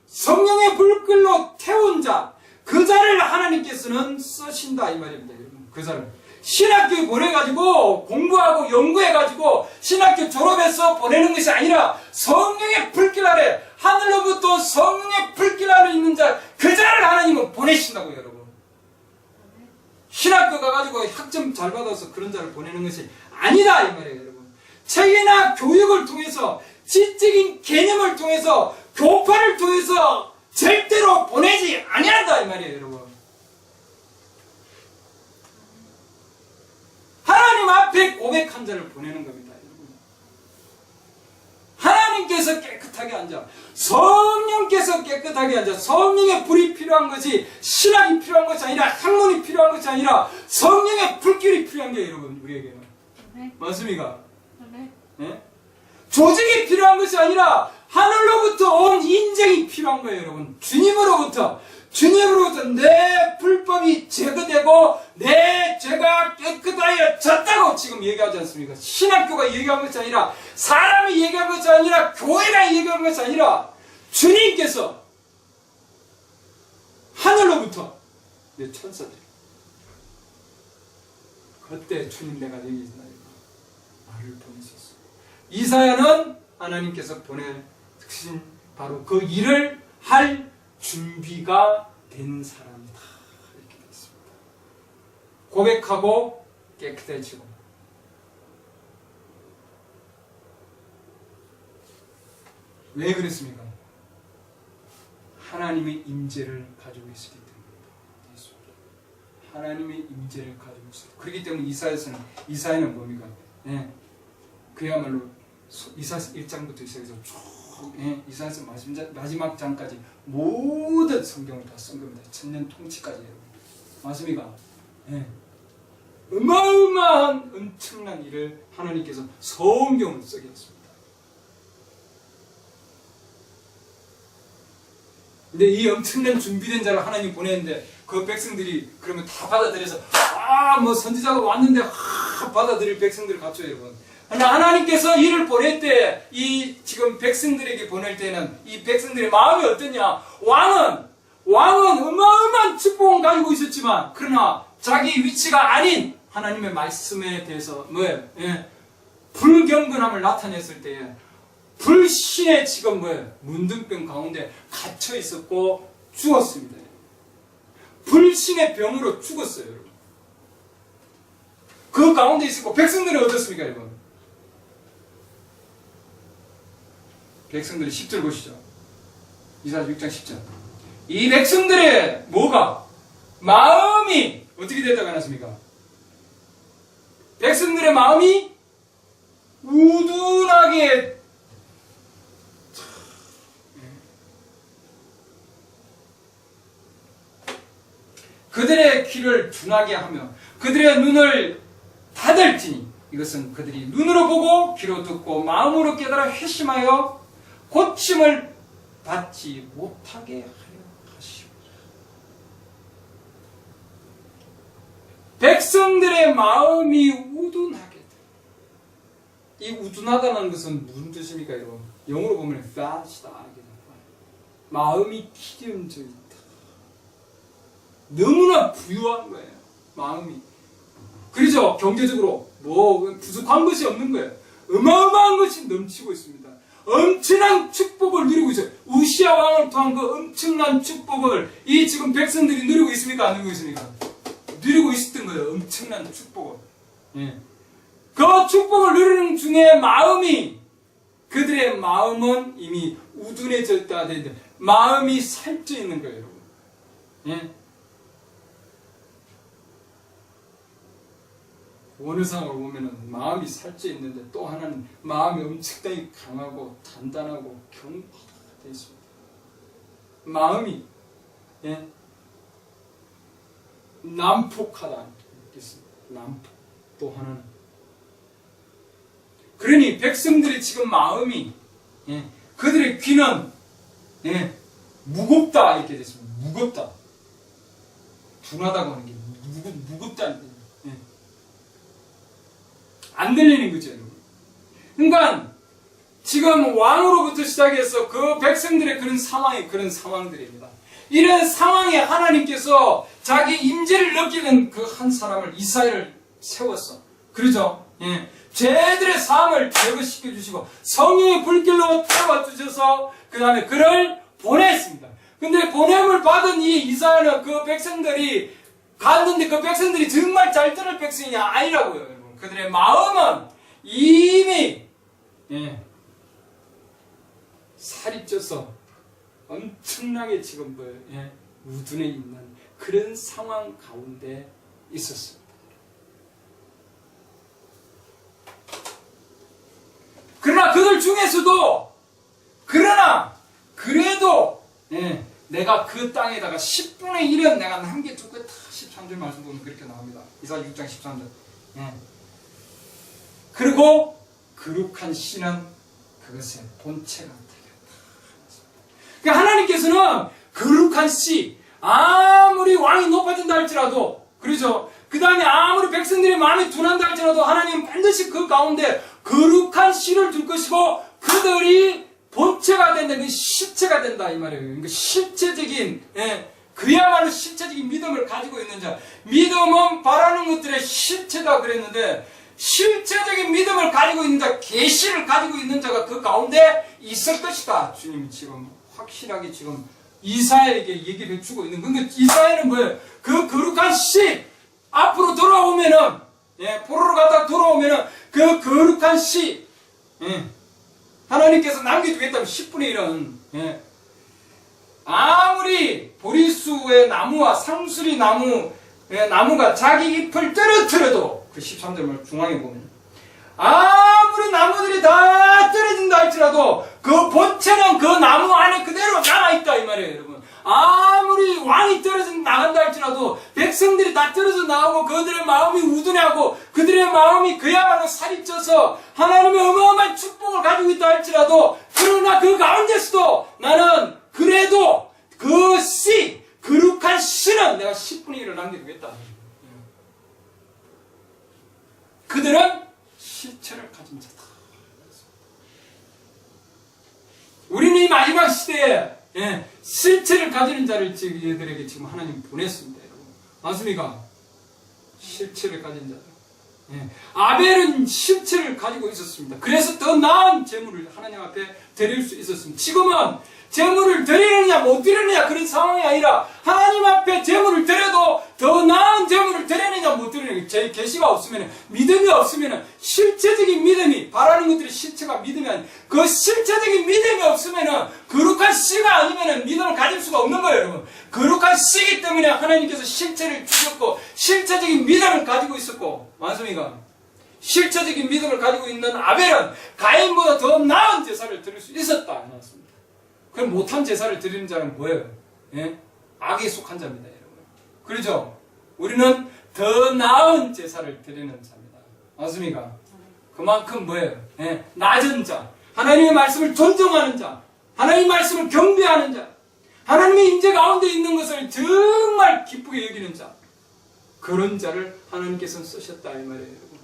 성령의 불길로 태운 자, 그 자를 하나님께서는 쓰신다 이 말입니다. 여러분. 그 자를 신학교에 보내가지고 공부하고 연구해가지고 신학교 졸업해서 보내는 것이 아니라 성령의 불길 아래, 하늘로부터 성령의 불길 아래 있는 자, 그 자를 하나님은 보내신다고요, 여러분. 신학교 가가지고 학점 잘 받아서 그런 자를 보내는 것이 아니다 이 말이에요, 여러분. 책이나 교육을 통해서, 지적인 개념을 통해서, 교파를 통해서 절대로 보내지 아니한다 이 말이에요, 여러분. 하나님 앞에 고백한 자를 보내는 겁니다, 여러분. 하나님께서 깨끗하게 앉아, 성령께서 깨끗하게 앉아, 성령의 불이 필요한 것이 신학이 필요한 것이 아니라 학문이 필요한 것이 아니라 성령의 불길이 필요한 게 여러분 우리에게는 맞습니까? 네? 조직이 필요한 것이 아니라 하늘로부터 온 인정이 필요한 거예요, 여러분. 주님으로부터 내 불법이 제거되고 내 죄가 깨끗하여졌다고 지금 얘기하지 않습니까? 신학교가 얘기한 것이 아니라 사람이 얘기한 것이 아니라 교회가 얘기한 것이 아니라 주님께서 하늘로부터 내 천사들이 그때 주님 내가 여기 있나 나를 보내셨어. 이사야는 하나님께서 보내신 바로 그 일을 할 준비가 된 사람이다 이렇게 되어 있습니다. 고백하고 깨끗해지고 왜 그랬습니까? 하나님의 임재를 가지고 있었기 때문입니다. 하나님의 임재를 가지고 있어요. 그렇기 때문에 이사야는 뭡니까? 그야말로 이사야 1장부터 시작해서 이사야서 마지막 장까지 모든 성경을 다 쓴 겁니다. 천년 통치까지. 맞습니까? 어마어마한 엄청난 일을 하나님께서 성경을 쓰게 했습니다. 근데 이 엄청난 준비된 자를 하나님 보냈는데 그 백성들이 그러면 다 받아들여서 뭐 선지자가 왔는데 받아들일 백성들을 갖춰요, 여러분. 하나님께서 이를 보낼 때, 이 지금 백성들에게 보낼 때는 이 백성들의 마음이 어떠냐? 왕은 어마어마한 축복을 가지고 있었지만, 그러나 자기 위치가 아닌 하나님의 말씀에 대해서 불경건함을 나타냈을 때에 불신의 지금 문둥병 가운데 갇혀 있었고 죽었습니다. 불신의 병으로 죽었어요, 여러분. 그 가운데 있었고 백성들은 어떻습니까, 여러분? 백성들의 10절 보시죠. 이사야 6장 10절. 이 백성들의 뭐가? 마음이 어떻게 됐다고 해놨습니까? 백성들의 마음이 우둔하게 피를 둔하게 하며 그들의 눈을 닫을지니 이것은 그들이 눈으로 보고 귀로 듣고 마음으로 깨달아 회심하여 고침을 받지 못하게 하려 하시오. 백성들의 마음이 우둔하게 돼. 이 우둔하다는 것은 무슨 뜻입니까, 여러분? 영어로 보면 fast이다. 마음이 기름져 있다. 너무나 부유한 거예요. 마음이. 그렇죠? 경제적으로 뭐 부족한 것이 없는 거예요. 어마어마한 것이 넘치고 있습니다. 엄청난 축복을 누리고 있어요. 우시아 왕을 통한 그 엄청난 축복을 이 지금 백성들이 누리고 있습니까? 안 누리고 있습니까? 누리고 있었던 거예요. 엄청난 축복을. 예. 그 축복을 누리는 중에 마음이, 그들의 마음은 이미 우둔해졌다 되는데 마음이 살쪄 있는 거예요, 여러분. 예. 어느 상황을 보면은 마음이 살쪄 있는데 또 하나는 마음이 엄청나게 강하고 단단하고 견고하게 되어 있습니다. 마음이, 예, 난폭하다. 난폭. 또 하나는. 그러니 백성들이 지금 마음이, 예, 그들의 귀는, 예, 무겁다 이렇게 됐습니다. 무겁다. 둔하다고 하는 게 무겁다. 예. 안 들리는 거죠, 여러분. 그러니까 지금 왕으로부터 시작해서 그 백성들의 그런 상황이 그런 상황들입니다. 이런 상황에 하나님께서 자기 임재를 느끼는 그 한 사람을, 이사야를 세웠어. 그러죠? 예. 죄들의 사함을 제거시켜 주시고 성령의 불길로 태워 주셔서 그 다음에 그를 보냈습니다. 근데 보냄을 받은 이 이사야는 그 백성들이 갔는데 그 백성들이 정말 잘 들을 백성이 아니라고요, 여러분. 그들의 마음은 이미, 예, 살이 쪄서 엄청나게 지금 예, 우둔해 있는 그런 상황 가운데 있었습니다. 그러나 그들 중에서도, 그래도, 예, 내가 그 땅에다가 10분의 1은 내가 남겨두겠다. 13절 말씀 보면 그렇게 나옵니다. 이사야 6장 13절. 예. 그리고 거룩한 씨는 그것의 본체가 되겠다. 그러니까 하나님께서는 거룩한 씨, 아무리 왕이 높아진다 할지라도, 그렇죠? 그 다음에 아무리 백성들이 마음이 둔한다 할지라도 하나님은 반드시 그 가운데 거룩한 씨를 둘 것이고 그들이 본체가 된다, 그 실체가 된다 이 말이에요. 그러니까 실체적인, 예, 그야말로 실체적인 믿음을 가지고 있는 자. 믿음은 바라는 것들의 실체다 그랬는데 실체적인 믿음을 가지고 있는 자, 계시를 가지고 있는 자가 그 가운데 있을 것이다. 주님이 지금 확실하게 지금 이사야에게 얘기를 해주고 있는. 그러니까 이사야는 뭐예요? 그 거룩한 씨 앞으로 돌아오면은, 예, 포로로 갔다 돌아오면은 그 거룩한 씨, 예, 하나님께서 남겨두겠다면 10분의 1은, 예, 아무리 보리수의 나무와 상수리 나무, 예, 나무가 자기 잎을 떨어뜨려도, 그 13절 중앙에 보면 아무리 나무들이 다 떨어진다 할지라도 그 본체는 그 나무 안에 그대로 남아있다 이 말이에요, 여러분. 아무리 왕이 떨어져 나간다 할지라도 백성들이 다 떨어져 나오고 그들의 마음이 우둔하고 그들의 마음이 그야말로 살이 쪄서 하나님의 어마어마한 축복을 가지고 있다 할지라도, 그러나 그 가운데서도 나는 그래도 그 씨, 거룩한 씨는 내가 10분의 1을 남겨두겠다. 그들은 실체를 가진 자다. 우리는 이 마지막 시대에, 예, 실체를 가지는 자를 얘들에게 지금 하나님 보냈습니다, 여러분. 맞습니까? 실체를 가진 자들. 예. 아벨은 실체를 가지고 있었습니다. 그래서 더 나은 재물을 하나님 앞에 드릴 수 있었습니다. 지금은 재물을 드리느냐 못 드리느냐 그런 상황이 아니라 하나님 앞에 재물을 드려도 더 나은 재물을 드리느냐 못 드리느냐, 제 계시가 없으면, 믿음이 없으면, 실체적인 믿음이, 바라는 것들이 실체가 믿음이 아니, 그 실체적인 믿음이 없으면 거룩한 씨가 아니면 믿음을 가질 수가 없는 거예요, 여러분. 거룩한 씨이기 때문에 하나님께서 실체를 주셨고 실체적인 믿음을 가지고 있었고, 맞습니까? 실체적인 믿음을 가지고 있는 아벨은 가인보다 더 나은 제사를 드릴 수 있었다, 맞습니다. 그럼 못한 제사를 드리는 자는 뭐예요? 예? 악에 속한 자입니다, 여러분. 그렇죠? 우리는 더 나은 제사를 드리는 자입니다. 맞습니까? 그만큼 뭐예요? 예, 낮은 자, 하나님의 말씀을 존중하는 자, 하나님의 말씀을 경배하는 자, 하나님의 임재 가운데 있는 것을 정말 기쁘게 여기는 자, 그런 자를 하나님께서는 쓰셨다 이 말이에요, 여러분.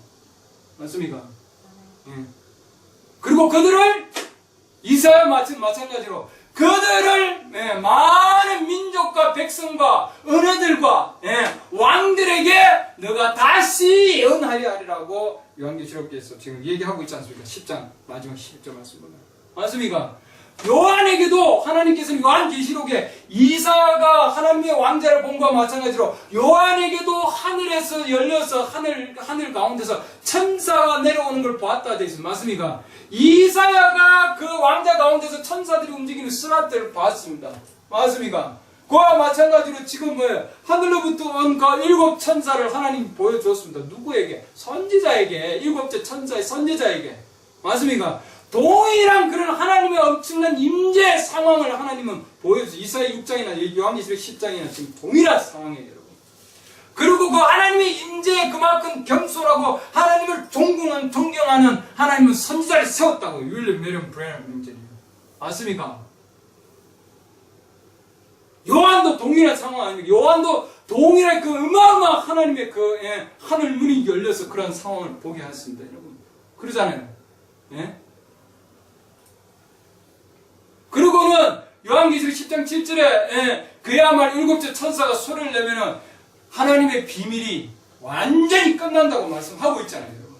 맞습니까? 예. 그리고 그들을 이사야 마찬가지로 그들을 많은 민족과 백성과 은혜들과 왕들에게 너가 다시 예언하려 하리라고 요한계시록에서 지금 얘기하고 있지 않습니까? 10장 마지막 11절 말씀입니다. 맞습니까? 요한에게도 하나님께서는 요한계시록에 이사야가 하나님의 왕자를 본 것과 마찬가지로 요한에게도 하늘에서 열려서 하늘 가운데서 천사가 내려오는 걸 보았다 되어 있습니다. 맞습니까? 이사야가 그 왕자 가운데서 천사들이 움직이는 스라트를 봤습니다. 맞습니까? 그와 마찬가지로 지금 뭐예요? 하늘로부터 온 그 7 천사를 하나님이 보여주었습니다. 누구에게? 선지자에게. 7째 천사의 선지자에게. 맞습니까? 동일한 그런 하나님의 엄청난 임재 상황을 하나님은 보여주세요. 이사야 6장이나 요한계시록 10장이나 지금 동일한 상황이에요, 여러분. 그리고 그 하나님의 임재에 그만큼 겸손하고 하나님을 존경하는 하나님은 선지자를 세웠다고요. 윌리엄 메리엄 브레넌 명제님. 맞습니까? 요한도 동일한 상황 아닙니까? 요한도 동일한 그 어마어마한 하나님의 그 하늘 문이 열려서 그런 상황을 보게 하였습니다, 여러분. 그러잖아요. 예? 그리고는 요한계시록 10장 7절에 그야말로 7째 천사가 소리를 내면은 하나님의 비밀이 완전히 끝난다고 말씀하고 있잖아요, 여러분.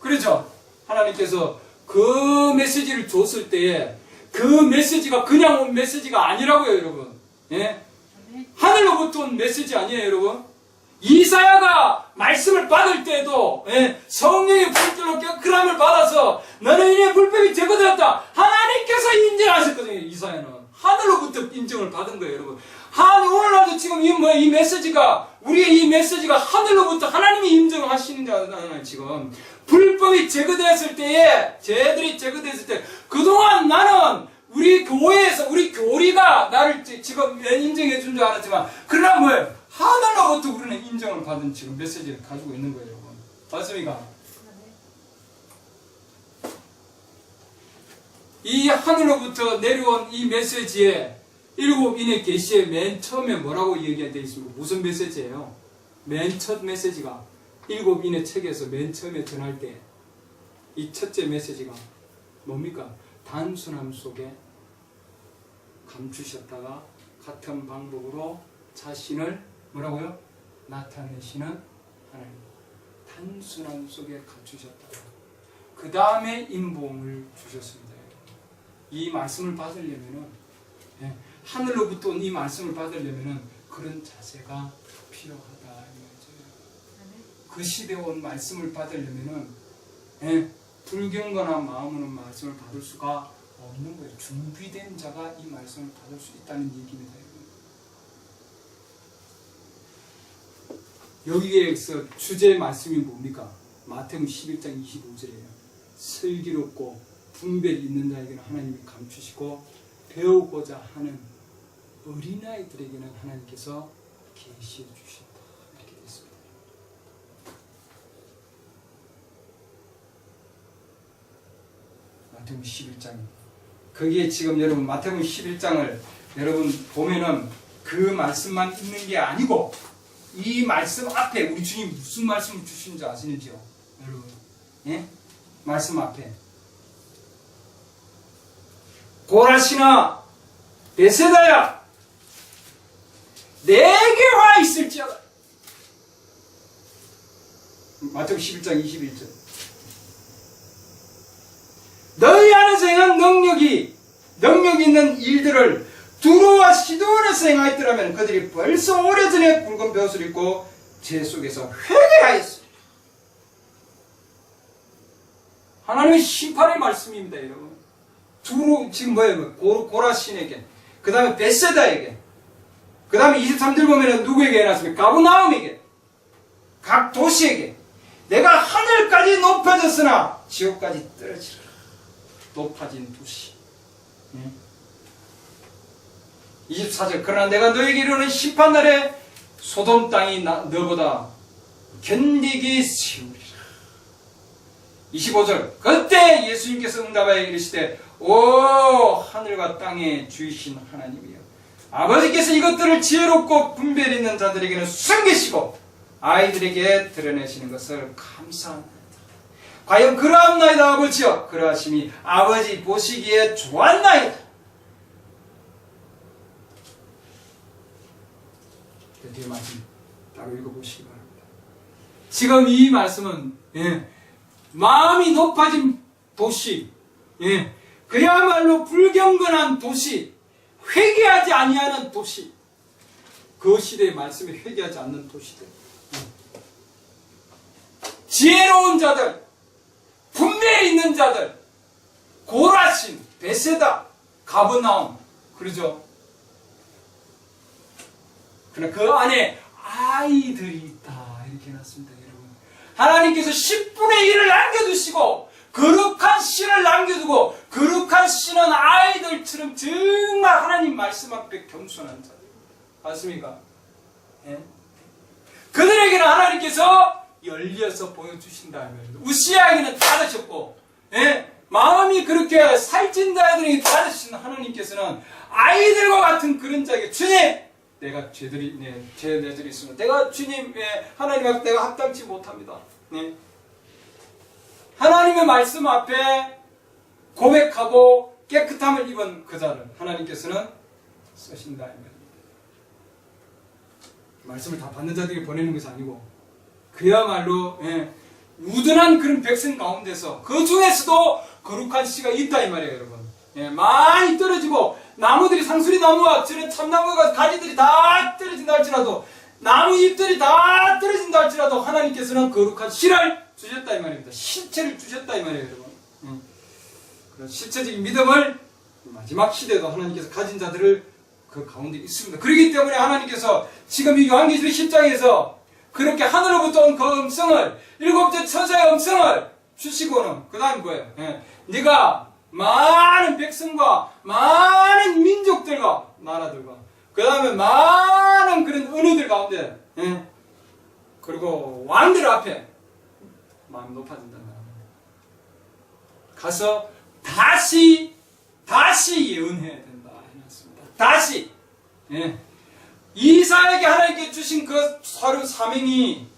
그렇죠? 하나님께서 그 메시지를 줬을 때에 그 메시지가 그냥 온 메시지가 아니라고요, 여러분. 예? 하늘로부터 온 메시지 아니에요, 여러분? 이사야가 말씀을 받을 때에도 성령의 불길로 깨끗함을 받아서 너는 이내 불법이 제거되었다. 하나님께서 인정하셨거든요. 이사야는 하늘로부터 인정을 받은 거예요, 여러분. 오늘날도 지금 이 메시지가 우리의 이 메시지가 하늘로부터 하나님이 인정하시는 자잖아요. 지금 불법이 제거되었을 때에 죄들이 제거되었을 때 그동안 나는 우리 교회에서 우리 교리가 나를 지금 인정해 준 줄 알았지만 그러나 뭐예요? 하늘로부터 우리는 인정을 받은 지금 메시지를 가지고 있는 거예요, 여러분. 맞습니까? 이 하늘로부터 내려온 이 메시지에 7인의 계시에 맨 처음에 뭐라고 얘기되어 있습니까? 무슨 메시지예요? 맨 첫 메시지가 7인의 책에서 맨 처음에 전할 때 이 첫째 메시지가 뭡니까? 단순함 속에 감추셨다가 같은 방법으로 자신을 뭐라고요? 나타내시는 하나님. 단순함 속에 감추셨다가 그 다음에 인봉을 주셨습니다. 이 말씀을 받으려면은 하늘로부터 온 이 말씀을 받으려면은 그런 자세가 필요하다 이 말이죠. 그 시대에 온 말씀을 받으려면은 불경건한 마음으로 말씀을 받을 수가 없는 거예요. 준비된 자가 이 말씀을 받을 수 있다는 얘기입니다. 여기에서 주제의 말씀이 뭡니까? 마태복음 11장 25절이에요. 슬기롭고 분별이 있는 자에게는 하나님이 감추시고 배우고자 하는 어린아이들에게는 하나님께서 계시해 주셨다. 이렇게 되어 있습니다. 마태복음 11장. 거기에 지금 여러분 마태복음 11장을 여러분 보면은 그 말씀만 있는 게 아니고 이 말씀 앞에 우리 주님 무슨 말씀을 주시는지 아시는지요? 여러분. 예? 말씀 앞에 고라시나 베세다야 내게 와 있을지어다. 마태복음 11장 21절. 너희 안에서 행한 능력이 있는 일들을 두루와 시돈에서 행하였더라면 그들이 벌써 오래전에 굵은 벼슬 입고 제 속에서 회개하였습니다. 하나님의 심판의 말씀입니다, 여러분. 두루 지금 뭐예요? 고라신에게, 그 다음에 베세다에게, 그 다음에 23절 보면은 누구에게 해놨습니까? 가브나움에게, 각 도시에게 내가 하늘까지 높아졌으나 지옥까지 떨어지라. 높아진 도시. 24절. 그러나 내가 너에게 이르는 심판날에 소돔 땅이 너보다 견디기 쉬우리라. 25절 그때 예수님께서 응답하여 이르시되 오 하늘과 땅의 주이신 하나님이여 아버지께서 이것들을 지혜롭고 분별 있는 자들에게는 숨기시고 아이들에게 드러내시는 것을 감사합니다. 과연 그러함나이다 아버지여 그러하심이 아버지 보시기에 좋았나이다. 그 뒤에 말씀 따로 읽어보시기 바랍니다. 지금 이 말씀은 마음이 높아진 도시, 그야말로 불경건한 도시, 회개하지 아니하는 도시, 그 시대의 말씀에 회개하지 않는 도시들, 지혜로운 자들, 분별이 있는 자들, 고라신, 베세다, 가버나움, 그러죠. 그러나 그 안에 아이들이 있다 이렇게 해놨습니다. 여러분, 하나님께서 10분의 1을 남겨두시고 거룩한 씨를 남겨두고 거룩한 씨는 아이들처럼 정말 하나님 말씀 앞에 겸손한 자들 맞습니까? 예? 그들에게는 하나님께서 열려서 보여주신다. 우시아에게는 닫으셨고 마음이 그렇게 살찐 자들에게 닫으신 하나님께서는 아이들과 같은 그런 자에게 주님 내가 죄들이 있으면 내가 주님 하나님 앞에 내가 합당치 못합니다. 하나님의 말씀 앞에 고백하고 깨끗함을 입은 그 자를 하나님께서는 쓰신다. 말씀을 다 받는 자들에게 보내는 것이 아니고 그야말로 우둔한 그런 백성 가운데서 그 중에서도 거룩한 씨가 있다 이 말이에요. 여러분 많이 떨어지고 나무들이 상수리 나무와 저런 참나무가 가지들이 다 떨어진다 할지라도 나무 잎들이 다 떨어진다 할지라도 하나님께서는 거룩한 씨를 주셨다 이 말입니다. 실체를 주셨다 이 말이에요. 여러분 그런 실체적인 믿음을 마지막 시대에도 하나님께서 가진 자들을 그 가운데 있습니다. 그렇기 때문에 하나님께서 지금 이 요한계시록 10장에서 그렇게 하늘로부터 온 그 음성을 일곱째 천사의 음성을 주시고는 그 다음 뭐예요? 네가 많은 백성과 많은 민족들과 나라들과 그 다음에 많은 그런 은우들 가운데 그리고 왕들 앞에 마음이 높아진다는 말입니다. 가서 다시 예언해야 된다 해놨습니다. 다시 이사에게 하나님께 주신 그 서른 사명이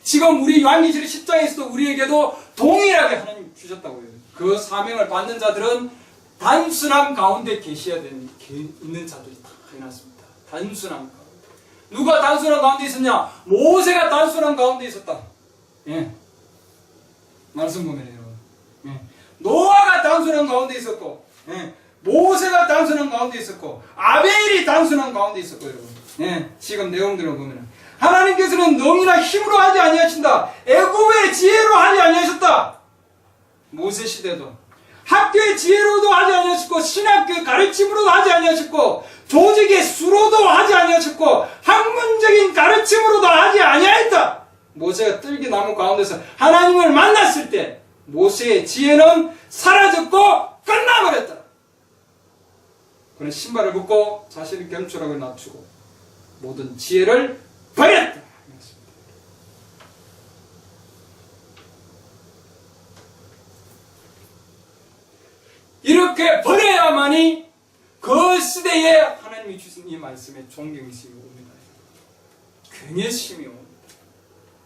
지금 우리 요한계시록 10장에서도 우리에게도 동일하게 하나님 주셨다고 해요. 그 사명을 받는 자들은 단순함 가운데 계셔야 되는 있는 자들이 다 해놨습니다. 단순함 가운데. 누가 단순함 가운데 있었냐? 모세가 단순함 가운데 있었다. 말씀 보면요. 노아가 단순함 가운데 있었고, 모세가 단순함 가운데 있었고, 아벨이 단순함 가운데 있었고, 여러분. 지금 내용들을 보면 하나님께서는 능이나 힘으로 하지 아니하신다. 애굽의 지혜로 하지 아니하셨다. 모세 시대도 학교의 지혜로도 하지 아니하셨고 신학교의 가르침으로도 하지 아니하셨고 조직의 수로도 하지 아니하셨고 학문적인 가르침으로도 하지 아니하였다. 모세가 뜰기나무 가운데서 하나님을 만났을 때 모세의 지혜는 사라졌고 끝나버렸다. 그는 신발을 벗고 자신을 겸손하게 낮추고 모든 지혜를 버렸다. 이렇게 버려야만이 그 시대에 하나님이 주신 이 말씀에 존경심이 옵니다. 경외심이 옵니다.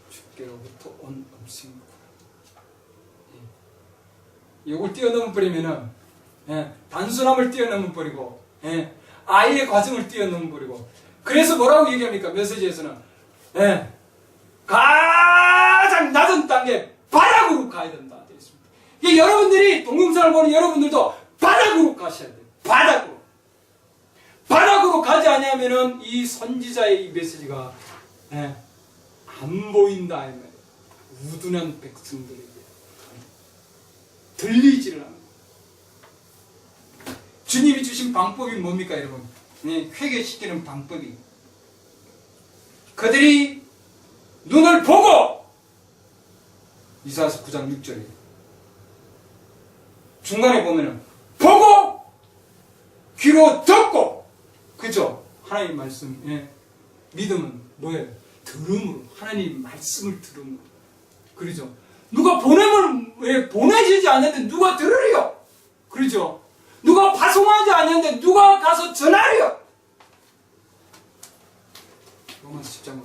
주께로부터 온 음성이구나. 이걸 뛰어넘어 버리면은 단순함을 뛰어넘어 버리고 아이의 과정을 뛰어넘어 버리고 그래서 뭐라고 얘기합니까? 메시지에서는 가장 낮은 단계 바닥으로 가야 된다. 여러분들이 동영상을 보는 여러분들도 바닥으로 가셔야 돼요. 바닥으로 가지 않으면은 이 선지자의 이 메시지가 안 보인다. 우둔한 백성들에게 들리지를 않아요. 주님이 주신 방법이 뭡니까, 여러분? 회개시키는 방법이 그들이 눈을 보고 이사야서 9장 6절에 중간에 보면은 보고 귀로 듣고 그죠? 하나님 말씀 믿음은 뭐예요? 들음으로. 하나님 말씀을 들음으로. 그러죠. 누가 보내면 왜 보내지지 않는데 누가 들으리요? 그러죠. 누가 파송하지 않는데 누가 가서 전하리요? 로마서 10장은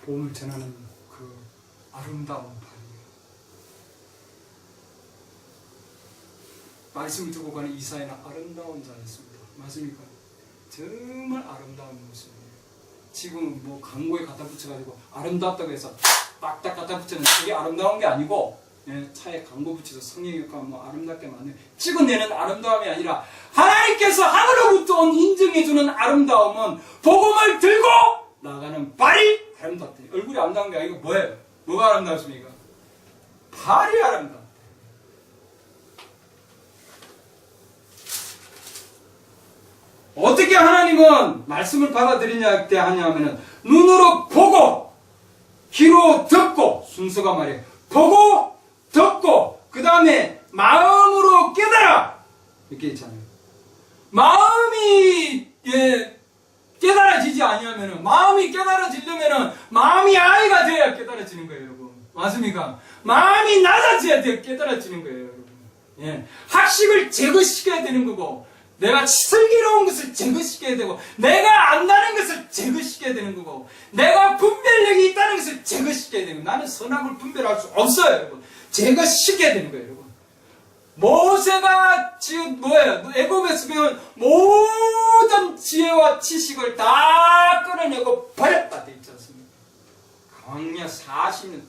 복음을 전하는 그 아름다운 발이에요. 말씀을 듣고 가는 이사야는 아름다운 자였습니다. 맞습니까? 정말 아름다운 모습이에요. 지금 뭐 광고에 갖다 붙여가지고 아름답다고 해서 딱딱 갖다 붙이는 그게 아름다운 게 아니고, 예, 차에 광고 붙여서 성령역과 뭐 아름답게 만든 찍어내는 아름다움이 아니라 하나님께서 하늘로부터 온 인정해주는 아름다움은 복음을 들고 나가는 발이 아름답다. 얼굴이 아름다운 게 아니고 뭐예요? 뭐가 아름답습니까? 발이 아름답다. 어떻게 하나님은 말씀을 받아들이냐 하냐면은 눈으로 보고 귀로 듣고, 순서가 말이에요. 보고 듣고 그 다음에 마음으로 깨달아 이렇게 있잖아요. 마음이 깨달아지지 아니하면은, 마음이 깨달아지려면은 마음이 아이가 돼야 깨달아지는 거예요, 여러분. 맞습니까? 마음이 낮아져야 돼 깨달아지는 거예요, 여러분. 예, 학식을 제거시켜야 되는 거고, 내가 슬기로운 것을 제거시켜야 되고, 내가 안다는 것을 제거시켜야 되는 거고, 내가 분별력이 있다는 것을 제거시켜야 되는 거고, 나는 선악을 분별할 수 없어요, 여러분. 제거시켜야 되는 거예요, 여러분. 모세가 지금 뭐예요? 애굽에서 배운 모든 지혜와 지식을 다 끌어내고 버렸다 돼 있지 않습니까? 광야 40년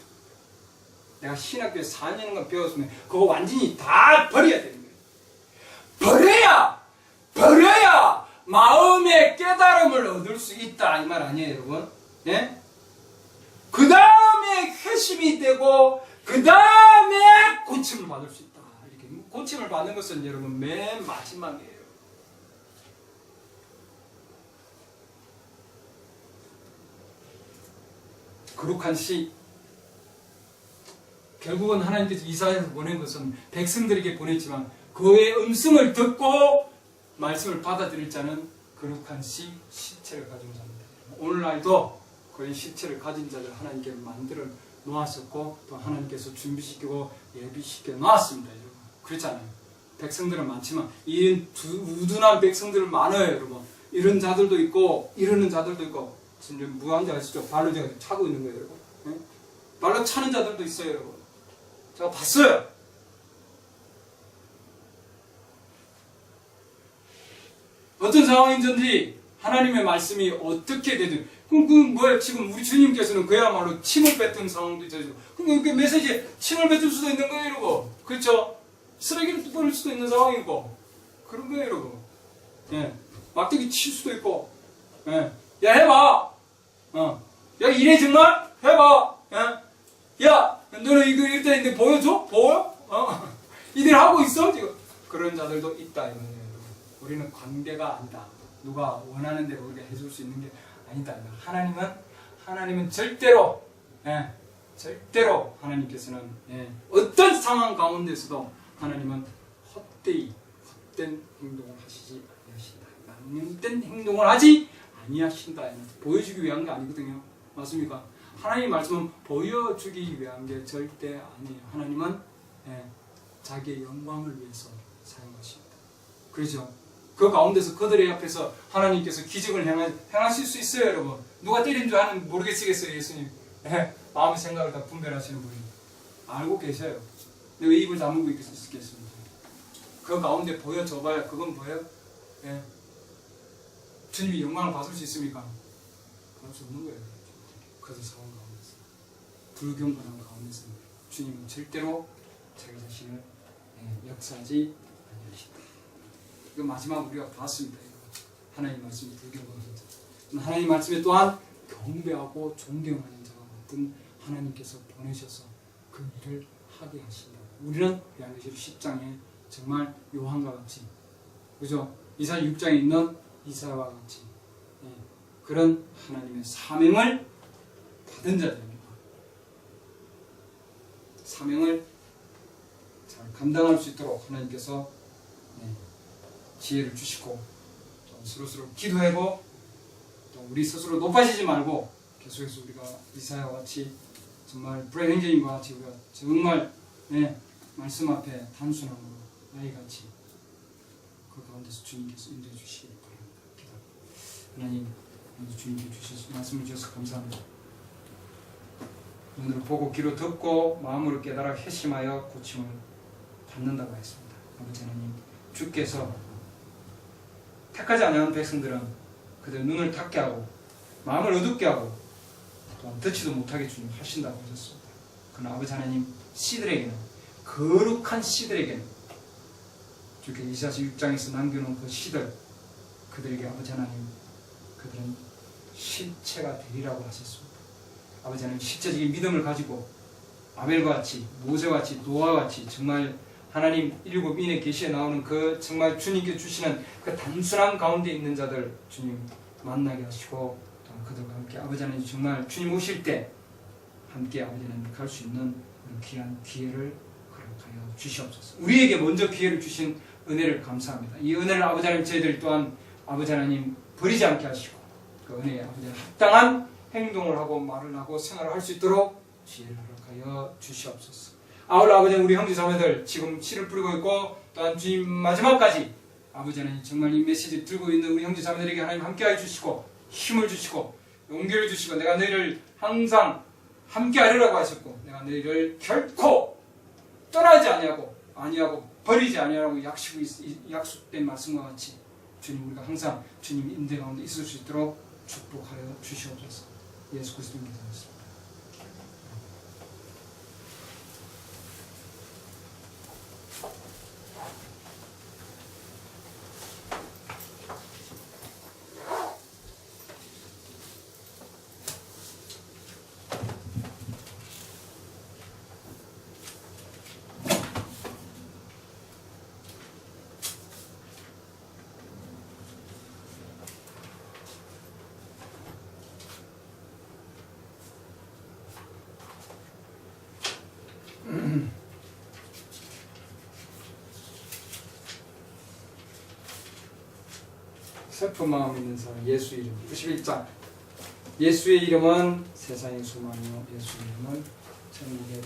내가 신학교에서 4년간 배웠으면 그거 완전히 다 버려야 되는 거예요. 버려야 마음의 깨달음을 얻을 수 있다 이 말 아니에요, 여러분? 예? 그 다음에 회심이 되고 그 다음에 고침을 받을 수 있다. 이렇게 고침을 받는 것은 여러분 맨 마지막이에요. 거룩한 시, 결국은 하나님께서 이사야에서 보낸 것은 백성들에게 보냈지만 그의 음성을 듣고 말씀을 받아들일 자는 거룩한 시체를 가진 자입니다. 오늘날도 그런 시체를 가진 자를 하나님께 만들어 놓았었고, 또 하나님께서 준비시키고 예비시켜 놓았습니다, 여러분. 그렇잖아요. 백성들은 많지만 이 우둔한 백성들은 많아요, 여러분. 이런 자들도 있고 이러는 자들도 있고, 지금 무한자가 있죠. 발로 제가 차고 있는 거예요, 여러분. 네? 발로 차는 자들도 있어요, 여러분. 제가 봤어요. 어떤 상황인지 하나님의 말씀이 어떻게 되든, 뭐야, 지금 우리 주님께서는 그야말로 침을 뱉은 상황도 있어요. 그럼 그 메시지에 침을 뱉을 수도 있는 거예요, 이러고. 그렇죠? 쓰레기를 뿌릴 수도 있는 상황이고. 그런 거예요, 이러고. 예. 막대기 칠 수도 있고. 예. 야, 해봐! 야, 이래 정말? 해봐! 예? 야, 너는 이거 일단 있는데 보여줘? 보여? 이들 하고 있어? 지금. 그런 자들도 있다, 이거예요. 우리는 관계가 아니다. 누가 원하는 대로 우리가 해줄 수 있는 게 아니다. 하나님은 절대로, 절대로 하나님께서는, 어떤 상황 가운데서도 하나님은 헛된 행동을 하시지 아니하신다. 망령된 행동을 하지 아니하신다. 보여주기 위한 게 아니거든요. 맞습니까? 하나님의 말씀은 보여주기 위한 게 절대 아니에요. 하나님은 자기의 영광을 위해서 사용하십니다. 그렇죠? 그 가운데서 그들의 앞에서 하나님께서 기적을 행하실 수 있어요, 여러분. 누가 때린 줄 모르겠어요, 예수님. 마음의 생각을 다 분별하시는 분이. 알고 계셔요. 근데 왜 입을 다물고 있겠습니까? 그 가운데 보여줘봐야 그건 뭐예요? 주님이 영광을 받을 수 있습니까? 받을 수 없는 거예요. 그래서 상황 가운데서, 불경건한 가운데서 주님은 절대로 자기 자신을 역사하지 아니하신다. 이거 마지막 우리가 봤습니다. 하나님 말씀이 불경건한 자. 하나님 말씀에 또한 경배하고 존경하는 자가 어떤 하나님께서 보내셔서 그 일을 하게 하신다. 우리는 요한계시록 10장에 정말 요한과 같이, 그죠? 이사야 6장에 있는 이사야와 같이 그런 하나님의 사명을 받은 자들입니다. 사명을 잘 감당할 수 있도록 하나님께서 지혜를 주시고, 또 스스로 기도하고, 또 우리 스스로 높아지지 말고 계속해서 우리가 이사야와 같이 정말 불의 행전인과 같이 우리가 정말 말씀 앞에 단순함으로 아이같이 그 가운데서 주님께서 인도해 주시기 바랍니다. 하나님, 주님께 주셔서 말씀을 주셔서 감사합니다. 눈으로 보고 귀로 듣고 마음으로 깨달아 회심하여 고침을 받는다고 했습니다. 아버지 하나님, 주께서 택하지 않은 백성들은 그들 눈을 닫게 하고 마음을 어둡게 하고 또한 듣지도 못하게 주님 하신다고 하셨습니다. 그러나 아버지 하나님, 씨들에게는, 거룩한 씨들에게는 주께 이사야 6장에서 남겨놓은 그 씨들, 그들에게 아버지 하나님, 그들은 실체가 되리라고 하셨습니다. 아버지 하나님, 실제적인 믿음을 가지고 아벨과 같이, 모세와 같이, 노아와 같이 정말 하나님 일곱 인의 계시에 나오는 그 정말 주님께 주시는 그 단순한 가운데 있는 자들 주님 만나게 하시고 또 그들과 함께 아버지 하나님 정말 주님 오실 때 함께 아버지 하나님 갈 수 있는 그런 귀한 기회를 허락하여 주시옵소서. 우리에게 먼저 기회를 주신 은혜를 감사합니다. 이 은혜를 아버지 하나님 저희들 또한 아버지 하나님 버리지 않게 하시고 그 은혜에 아버지 하나님 합당한 행동을 하고 말을 하고 생활을 할 수 있도록 지혜를 허락하여 주시옵소서. 아울러 아버지 우리 형제 자매들 지금 씨를 뿌리고 있고 또한 주님 마지막까지 아버지 하나님 정말 이 메시지 들고 있는 우리 형제 자매들에게 하나님 함께하여 주시고 힘을 주시고 용기를 주시고 내가 너희를 항상 함께하리라고 하셨고 내가 너희를 결코 떠나지 아니하고 버리지 아니하라고 약속된 말씀과 같이 주님 우리가 항상 주님 인대 가운데 있을 수 있도록 축복하여 주시옵소서. 예수 그리스도의 기도였습니다. 슬픈 마음 있는 사람 예수 이름 91장 예수의 이름은 세상의 소망이요 예수의 이름은 천국의